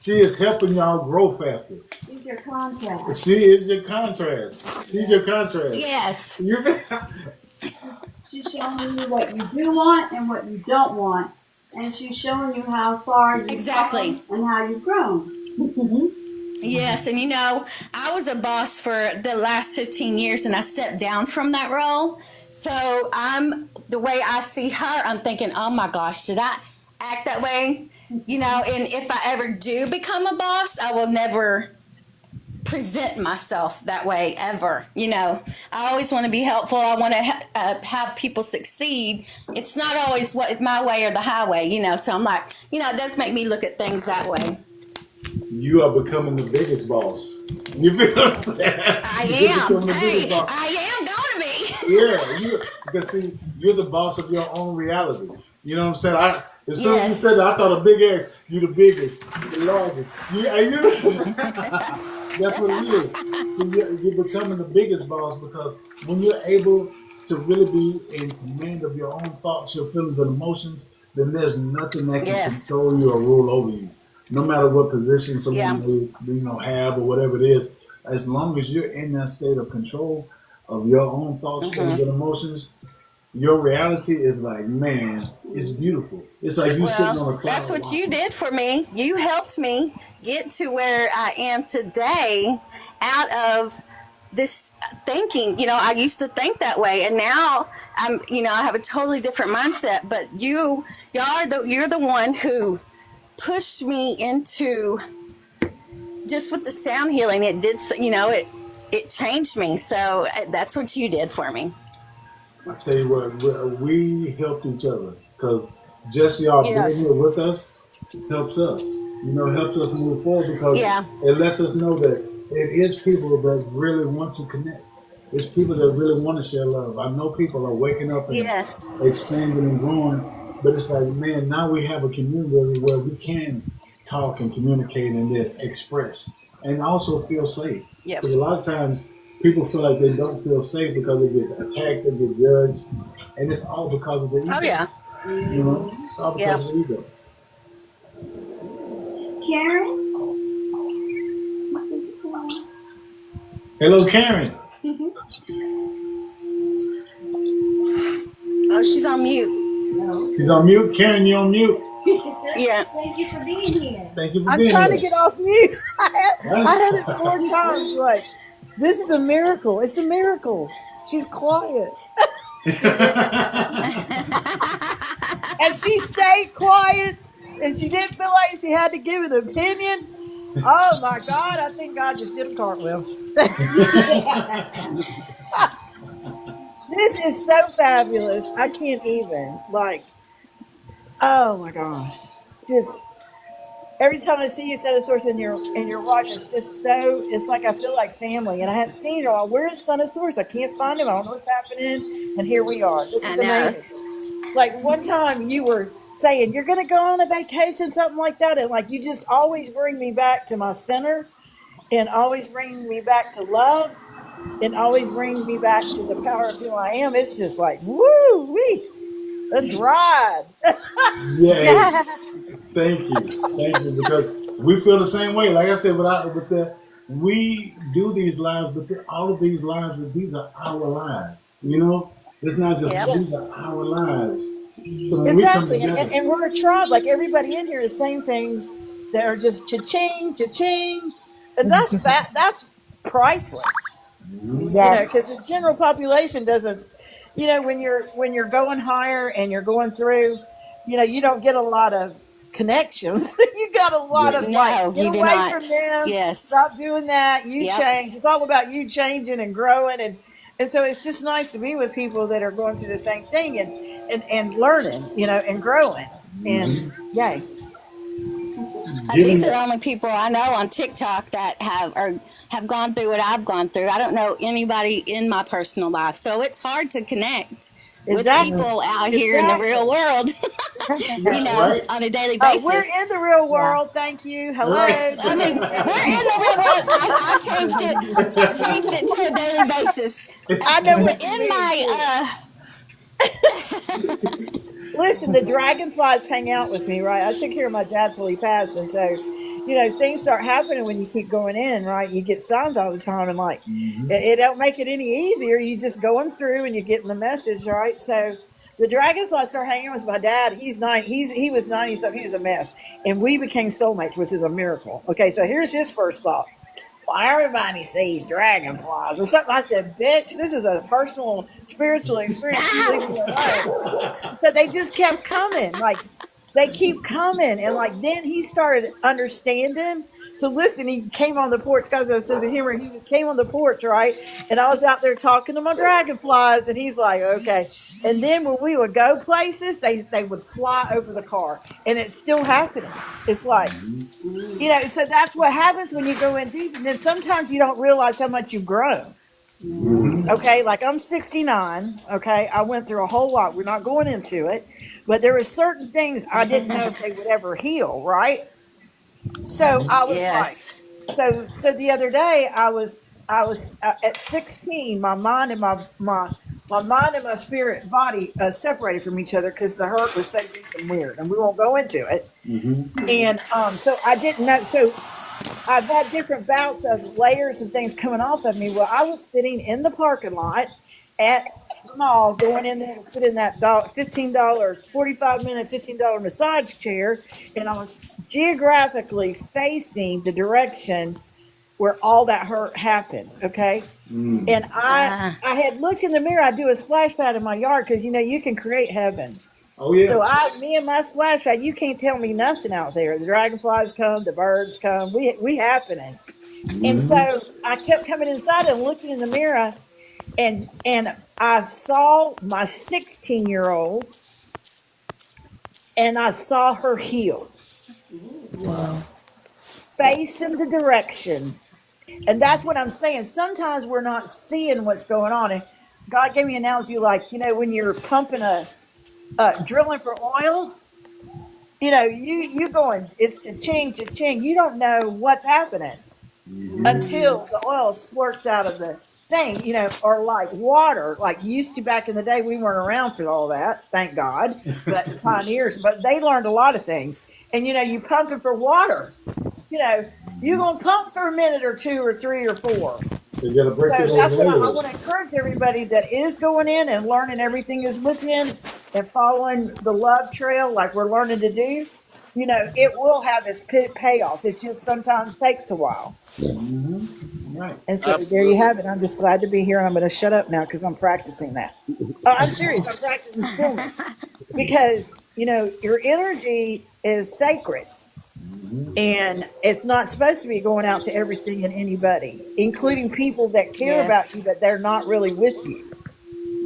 She is helping y'all grow faster. She's your contrast. She is your contrast. She's your contrast. Yes. She's showing you what you do want and what you don't want. And she's showing you how far you've come and how you've grown. Yes, and I was a boss for the last 15 years, and I stepped down from that role. So the way I see her, I'm thinking, oh my gosh, did I act that way? And if I ever do become a boss, I will never present myself that way ever. I always want to be helpful. I want to have people succeed. It's not always my way or the highway, so I'm like, it does make me look at things that way. You are becoming the biggest boss. You feel what I'm saying? I am. Hey, I am going to be. Yeah, because see, you're the boss of your own reality. You know what I'm saying? As soon as you said that, I thought a big ass, you the biggest, the largest. That's what it is. You're becoming the biggest boss, because when you're able to really be in command of your own thoughts, your feelings, and emotions, then there's nothing that can control you or rule over you. No matter what position someone may have or whatever it is, as long as you're in that state of control of your own thoughts, feelings, and emotions, your reality is like, man, It's beautiful. It's like you sitting on a Well, cloud. that's what you did for me. You helped me get to where I am today out of this thinking. I used to think that way, and now I have a totally different mindset. But you're the one who pushed me into just with the sound healing. It did, it changed me. So that's what you did for me. I tell you what, we helped each other because just y'all being here with us helps us. Helps us move forward because it lets us know that it is people that really want to connect. It's people that really want to share love. I know people are waking up and expanding and growing, but it's like, man, now we have a community where we can talk and communicate and then express and also feel safe. Yep. Because a lot of times people feel like they don't feel safe because they get attacked, they get judged, and it's all because of the ego. Oh yeah. It's all because of the ego. Karen? Hello, Karen. Oh, she's on mute. She's on mute. Karen, you on mute? Yeah. Thank you for being here. Thank you for I'm being trying here. to get off mute. I had it 4 times. Like, this is a miracle. It's a miracle. She's quiet. And she stayed quiet, and she didn't feel like she had to give an opinion. Oh my God, I think God just did a cartwheel. This is so fabulous. I can't even. Oh my gosh. Just every time I see you, Son of Source, in your watch, it's just so, it's like I feel like family. And I hadn't seen her. Where's Son of Source? I can't find him. I don't know what's happening. And here we are. This is amazing. It's like one time you were saying, you're going to go on a vacation, something like that. And like, you just always bring me back to my center and always bring me back to love and always bring me back to the power of who I am. It's just like, woo-wee. Let's ride. Yes. Thank you, because we feel the same way. Like I said, we do these lives, but all of these lives, these are our lives. It's not just these are our lives. So when Exactly, we come together, and we're a tribe. Like everybody in here is saying things that are just cha-ching, cha-ching, and that's priceless. Because the general population doesn't. When you're going higher and you're going through, you don't get a lot of connections. You got a lot of get away from them. Yes. Stop doing that. You change. It's all about you changing and growing, and so it's just nice to be with people that are going through the same thing and learning, and growing. And yay. These are the only people I know on TikTok that have gone through what I've gone through. I don't know anybody in my personal life, so it's hard to connect with people out here in the real world. On a daily basis. We're in the real world. Thank you. Hello. We're in the real world. I changed it to a daily basis. I know what Listen, the dragonflies hang out with me, right? I took care of my dad till he passed, and so, things start happening when you keep going in, right? You get signs all the time, and it don't make it any easier. You just going through, and you're getting the message, right? So, the dragonflies start hanging with my dad. He was 90 something. He was a mess, and we became soulmates, which is a miracle. Okay, so here's his first thought. Well, everybody sees dragonflies or something. I said, bitch, this is a personal, spiritual experience. So they just kept coming. They keep coming. And then he started understanding. So listen, he came on the porch, guys, I said to him, he came on the porch, right? And I was out there talking to my dragonflies, and he's like, okay. And then when we would go places, they would fly over the car. And it's still happening. It's like, so that's what happens when you go in deep. And then sometimes you don't realize how much you've grown. Okay, I'm 69. Okay, I went through a whole lot. We're not going into it. But there were certain things I didn't know if they would ever heal, right? So I was so the other day I was at 16, my mind and my mind and my spirit body separated from each other because the hurt was so deep and weird, and we won't go into it. And so I didn't know. So I've had different bouts of layers and things coming off of me. Well, I was sitting in the parking lot, at the mall, going in there to sit in that $15, 45-minute, $15 massage chair, and I was geographically facing the direction where all that hurt happened. Okay. And I had looked in the mirror. I do a splash pad in my yard because you can create heaven. Oh yeah. So me and my splash pad, you can't tell me nothing out there. The dragonflies come, the birds come. We happening. And so I kept coming inside and looking in the mirror, and I saw my 16-year-old, and I saw her healed, facing the direction. And that's what I'm saying. Sometimes we're not seeing what's going on. And God gave me an analogy like, when you're pumping drilling for oil, you going, it's cha-ching, cha-ching. You don't know what's happening until the oil squirts out of the thing, or like water, like used to back in the day. We weren't around for all that, thank God, but the pioneers, but they learned a lot of things. And, you pumping for water, you're going to pump for a minute or two or three or four. You gotta break So it that's what I over. want to encourage everybody that is going in and learning everything is within and following the love trail like we're learning to do. It will have its payoffs. It just sometimes takes a while. Right. And so there Absolutely. you have it. I'm just glad to be here. I'm going to shut up now because I'm practicing that. I'm serious. I'm practicing stillness because, your energy is sacred. And it's not supposed to be going out to everything and anybody, including people that care about you, but they're not really with you.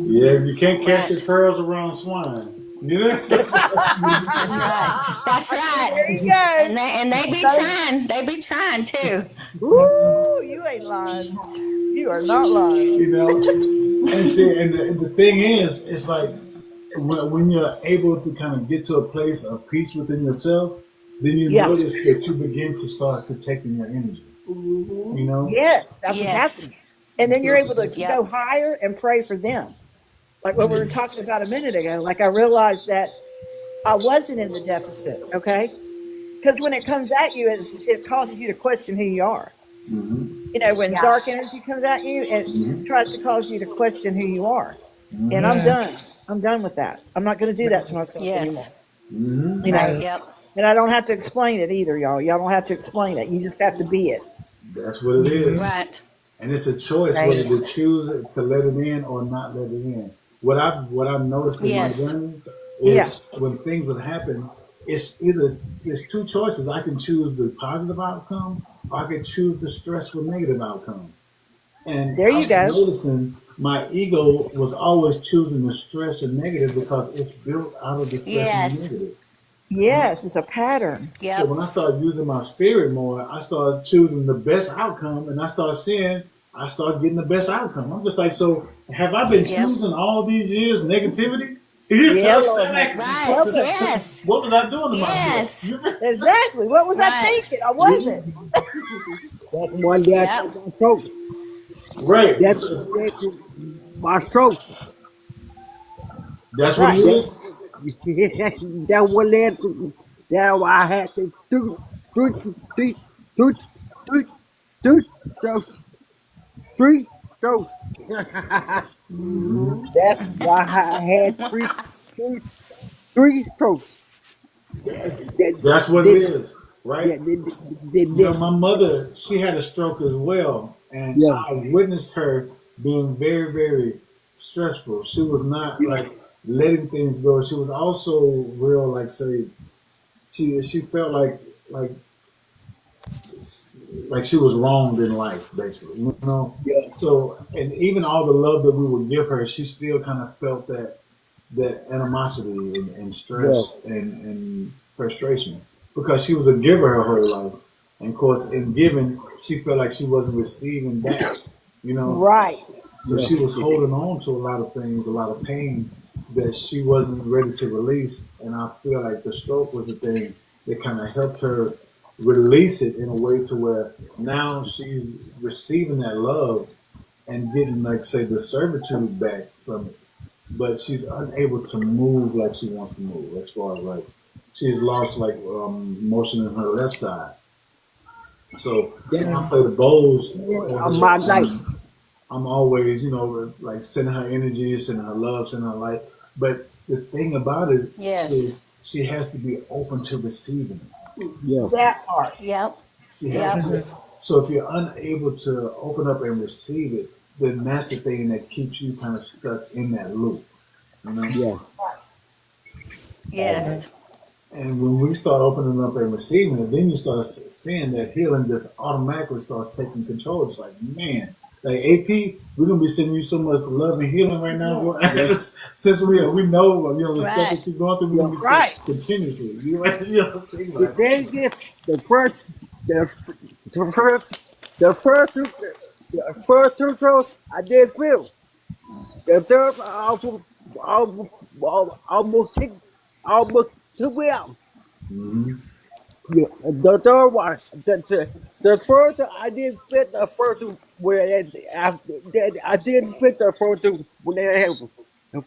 Yeah, you can't catch your pearls around swine. That's right. That's right. There you go. And they be trying. They be trying too. Woo, you ain't lying. You are not lying. And see, and the thing is, it's like when you're able to kind of get to a place of peace within yourself, then you notice that you begin to start protecting your energy. Yes, that's what's happening. And then you're able to go higher and pray for them. Like what we were talking about a minute ago. Like I realized that I wasn't in the deficit, okay? Because when it comes at you, it causes you to question who you are. When dark energy comes at you, it tries to cause you to question who you are. And I'm done. I'm done with that. I'm not going to do that to myself anymore. And I don't have to explain it either, y'all. Y'all don't have to explain it. You just have to be it. That's what it is. Right. And it's a choice whether to choose to let it in or not let it in. What I've noticed in my journey is when things would happen, it's two choices. I can choose the positive outcome, or I can choose the stressful negative outcome. And there you go. Noticing my ego was always choosing the stress and negative because it's built out of the stress and negative. Yes, it's a pattern. So when I started using my spirit more, I started choosing the best outcome, and I started getting the best outcome. I'm just like, so have I been choosing all these years negativity? Right. Yes. What was I doing to myself? Exactly. What was I thinking? I wasn't. That's one day I took my strokes. Right. That's my strokes. That's what it is. That one led to that why I had to do three strokes. That's why I had three strokes. That's what it is, right? My mother, she had a stroke as well, and I witnessed her being very, very stressful. She was not like letting things go. She was also real, like say, she felt like she was wronged in life, basically. So, and even all the love that we would give her, she still kind of felt that animosity and stress and frustration because she was a giver her whole life, and of course, in giving, she felt like she wasn't receiving back. Right. So she was holding on to a lot of things, a lot of pain that she wasn't ready to release, and I feel like the stroke was the thing that kind of helped her release it in a way to where now she's receiving that love and getting, like, say, the servitude back from it, but she's unable to move like she wants to move. As far as like she's lost like motion in her left side. So when I play the bowls on my life. I'm always, like sending her energy, sending her love, sending her light. But the thing about it Yes. is she has to be open to receiving it. Yeah. That part. Yep. She has Yep. to. So if you're unable to open up and receive it, then that's the thing that keeps you kind of stuck in that loop. You know? Yeah. Yes. And when we start opening up and receiving it, then you start seeing that healing just automatically starts taking control. It's like, man, like AP, we're gonna be sending you so much love and healing right now. Since we know, the stuff Right. that you're going through, we're gonna be Right. sending continuously. You right? The thing is, the first, the, the first, the first, two- the first two shows I did feel. The third, almost took, almost took me out. Mm-hmm. Yeah, the third one, the first one, I didn't fit the first one where I didn't fit the first one when they happened. The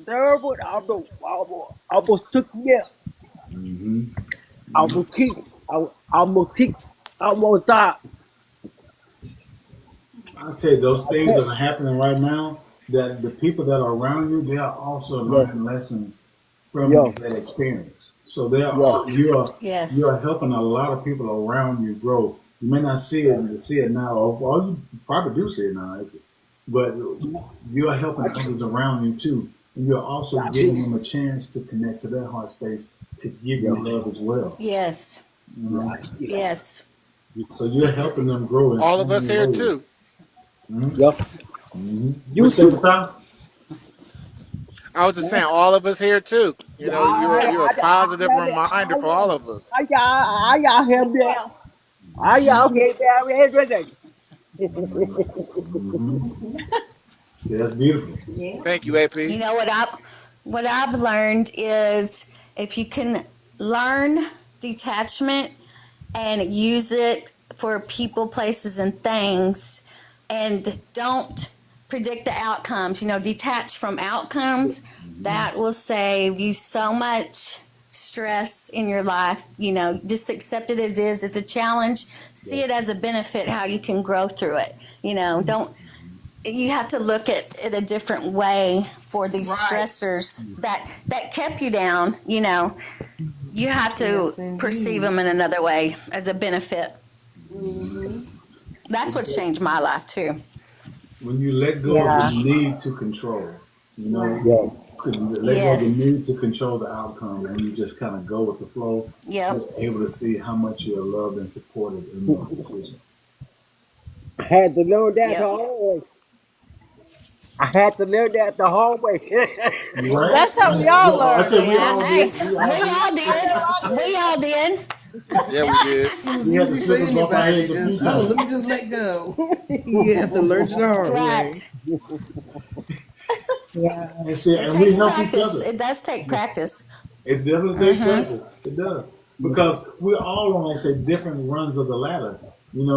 third one almost took me out. Mm-hmm. I will keep, I will keep, I will stop. I'll tell you, those things that are happening right now, that the people that are around you, they are also Yeah, learning lessons from yeah, that experience. So they yeah, are you Yes. are helping a lot of people around you grow. You may not see it now, or you probably do see it now, actually. But you are helping others around you too, and you're also I giving do. them a chance to connect to their heart space to give you Yeah, love as well. Yes. You know, right, yeah, Yes. so you're helping them grow in All so of us many here ways. too. Mm-hmm. yeah. Mm-hmm. You What's that, too. Papa? I was just saying, all of us here too. You know, you're a positive reminder for all of us. I him down. I Mm-hmm. out here down everything. Mm-hmm. See, that's beautiful. Thank you, AP. You know what I've learned is if you can learn detachment and use it for people, places, and things, and don't predict the outcomes. Detach from outcomes. That will save you so much stress in your life. Just accept it as is. It's a challenge. See it as a benefit. How you can grow through it. Don't. You have to look at it a different way for these Right. stressors that kept you down. You have to Yes, perceive indeed. them in another way as a benefit. Mm-hmm. That's what changed my life too. When you let go of the Yeah. need to control, Right. Yeah, to let go of the Yes. need to control the outcome, and you just kind of go with the flow, Yep. you're able to see how much you're loved and supported in your decision. I had to learn that the Yep. hard way. I had to learn that the hard way. You right? That's how we all I learn, tell you, we man. Yeah. all Hey, did. We we all did. all did. We all did. Yeah, we did. It was We had to easy for slip and bump our anybody. heads a few Just let times. me just let go. You have to learn it the hard way. Right. Yeah. And see, It and we takes help each practice. other. It does take practice. It definitely takes practice. It does because we're all on, like I say, different runs of the ladder.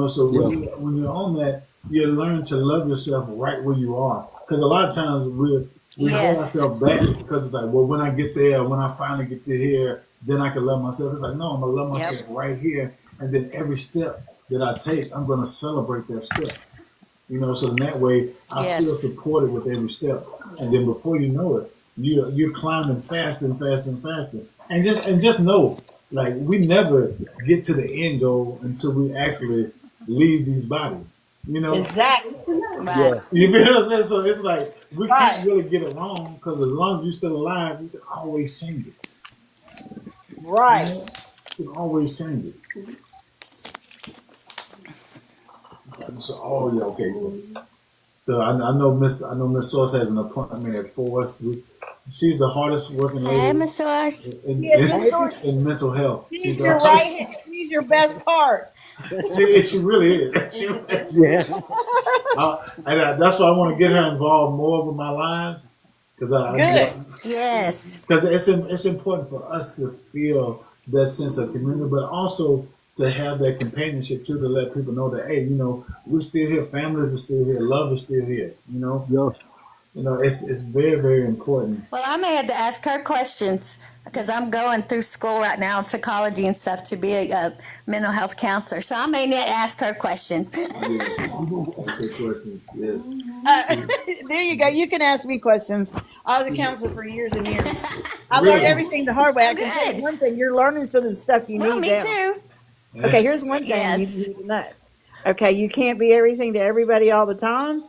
So Yeah, when you're on that, you learn to love yourself right where you are. Because a lot of times we hold Yes. ourselves back because it's like, well, when I get there, when I finally get to here, then I can love myself. It's like, no, I'm gonna love Yep. myself right here, and then every step that I take, I'm gonna celebrate that step. So in that way, I feel Yes. supported with every step, and then before you know it, you're climbing faster and faster and faster, and just know, like we never get to the end goal until we actually leave these bodies. You know, Exactly. Right. yeah, you feel what I'm saying? So it's like we can't Right. really get it wrong because as long as you're still alive, you can always change it. Right. You can always change it. So, oh yeah, okay. So I know Miss Source has an appointment at 4. She's the hardest working Hey, lady Miss Source. in, Yes, in, Miss Sword. in mental health. She's She's the your hardest. right hand. She's your best part. She really is. She really yeah. is. That's why I want to get her involved more with my lives Good. Yes. because it's important for us to feel that sense of community, but also to have that companionship too, to let people know that hey, we're still here, families are still here, love is still here. Yeah. It's very very important. Well, I may have to ask her questions because I'm going through school right now in psychology and stuff to be a mental health counselor. So I may need to ask her questions. Yes. Answer questions. Yes. There you go. You can ask me questions. I was a counselor for years and years. I learned Really? everything the hard way. I Oh, can tell you good. one thing: you're learning some of the stuff you Well, need me now. too. Okay, here's one thing you Yes. need to know. Okay, you can't be everything to everybody all the time.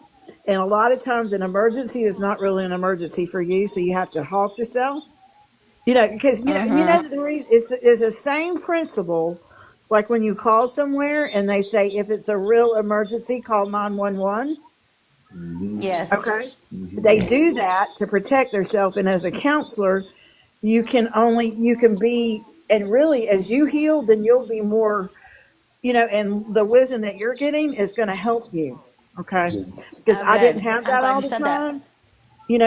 And a lot of times an emergency is not really an emergency for you, so you have to halt yourself. Because the reason it's the same principle like when you call somewhere and they say if it's a real emergency, call 911. Yes. Okay. They do that to protect themselves. And as a counselor, you can be, and really as you heal, then you'll be more, and the wisdom that you're getting is going to help you. Okay. Because Oh, I didn't good. have I'm that glad all you the said that. time,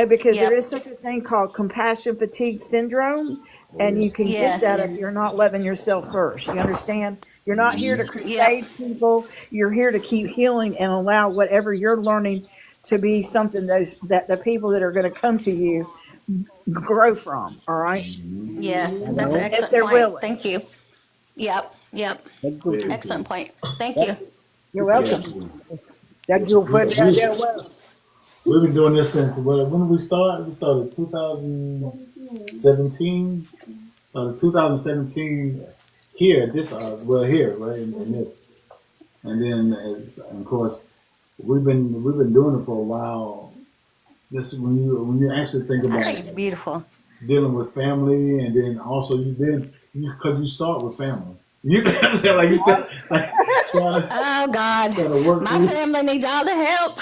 because there Yep. is such a thing called compassion fatigue syndrome. And you can get that Yes. if you're not loving yourself first. You understand? You're not here to Yep. crusade people. You're here to keep healing and allow whatever you're learning to be something that the people that are going to come to you grow from. All right, Yes. That's an if excellent they're point. willing. Thank you. Yep. Yep. Very Excellent good. point. Thank you. You're Very welcome. good. Thank you for that. We, That well. we've been doing this since, when did we start? We started 2017. 2017 here at this, here, right, in this. And then, of course, we've been doing it for a while. Just when you actually think I about think it's beautiful. dealing with family, and then also because you start with family. You say like you start like Oh God, trying to work my through. family needs all the help.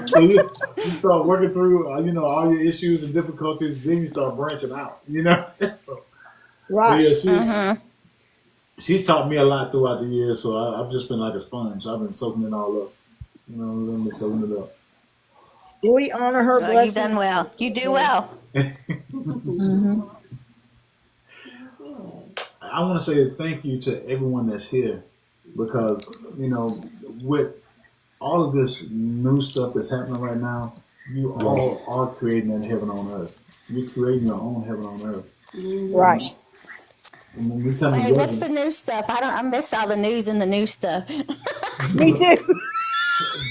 So you start working through all your issues and difficulties. Then you start branching out. You know what I'm saying? So, but Right. yeah, she's taught me a lot throughout the years. So I've just been like a sponge. I've been soaking it all up. I've been soaking it up. We honor her, Well, you've bless her. done well. You do well. Mm-hmm. I want to say thank you to everyone that's here because with all of this new stuff that's happening right now, you all are creating that heaven on earth. You're creating your own heaven on earth. Right. And when we come Wait, what's together, the new stuff? I miss all the news and the new stuff. Me too.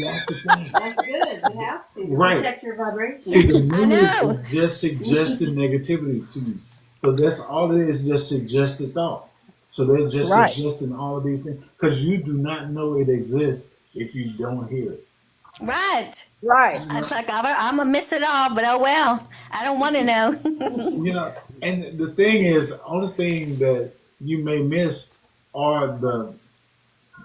that's the thing. That's good. You have to. Right. Protect your vibration. See, the I news know. is just suggesting negativity to you. So that's all it is, just suggested thought. So they're just Right. suggesting all of these things because you do not know it exists if you don't hear it. Right. Right. It's like I'm gonna miss it all, but oh well. I don't want to know. And the thing is, the only thing that you may miss are the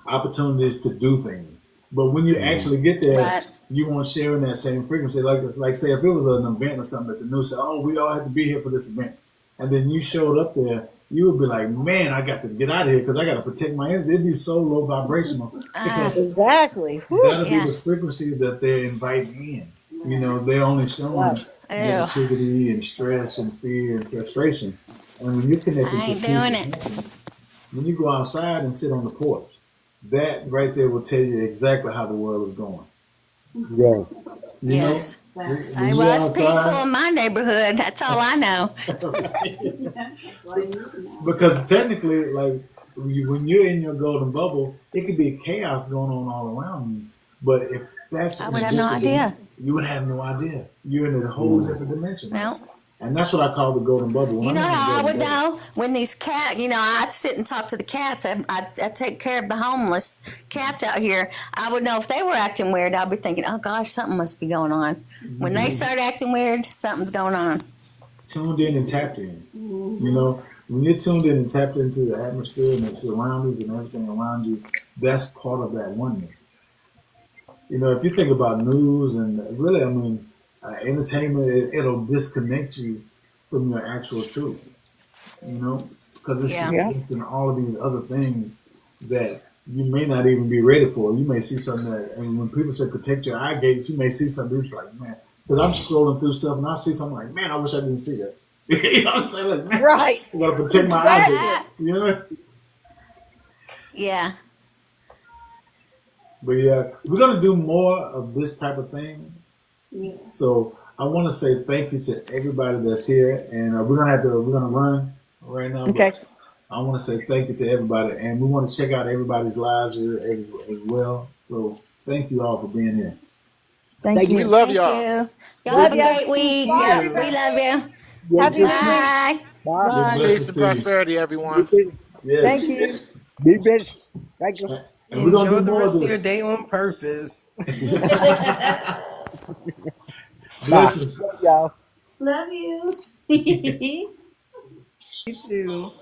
opportunities to do things. But when you actually get there, Right. you won't share in that same frequency. Like say, if it was an event or something that the news said, "Oh, we all had to be here for this event," and then you showed up there, you would be like, "Man, I got to get out of here because I got to protect my energy." It'd be so low vibrational because Exactly. that'll be Yeah. the frequency that they're inviting in. They're only showing Right. Ew. negativity and stress and fear and frustration. And when you're connected I to ain't peace doing and it. happiness, when you go outside and sit on the porch, that right there will tell you exactly how the world is going. Yeah. You Yes. know, That's when you're Well, it's peaceful outside, in my neighborhood. That's all I know. why you need to know. because technically, like when you're in your golden bubble, it could be chaos going on all around you. But if that's I would have no idea. you would have no idea. You're in a whole different dimension. No. And that's what I call the golden bubble. When You I'm know in the how I golden would bubble, know when these cats, I sit and talk to the cats. I take care of the homeless cats out here. I would know if they were acting weird. I'd be thinking, oh gosh, something must be going on. When they start acting weird, something's going on. tuned in and tapped in. When you're tuned in and tapped into the atmosphere and the surroundings and everything around you, that's part of that oneness. If you think about news and really, entertainment, it'll disconnect you from your actual truth. Because it's Yeah. Yeah. suggesting all of these other things that you may not even be ready for. You may see something and when people say protect your eye gates, you may see something that's like, man, because I'm scrolling through stuff and I see something like, man, I wish I didn't see that. You know what I'm saying? Like, man, Right. I gotta protect my eye Exactly. gates. Yeah. But yeah, we're gonna do more of this type of thing. Yeah. So I want to say thank you to everybody that's here, and we're gonna run right now, Okay. but I want to say thank you to everybody, and we want to check out everybody's lives here as well. So thank you all for being here. Thank Thank We you. you. love Thank y'all. you. Y'all Yes, have Love a ya. great week. You Yep, too. we love you. yes, Have a yes. good week. Bye. Bye. Your Bye. Peace blessings and to you. prosperity, Be everyone. blessed. Yes, Thank you. Be blessed. Thank you. and we're gonna Enjoy do the more of rest of this. your day on purpose. Bye. Blessings. Love y'all. Love you. You too.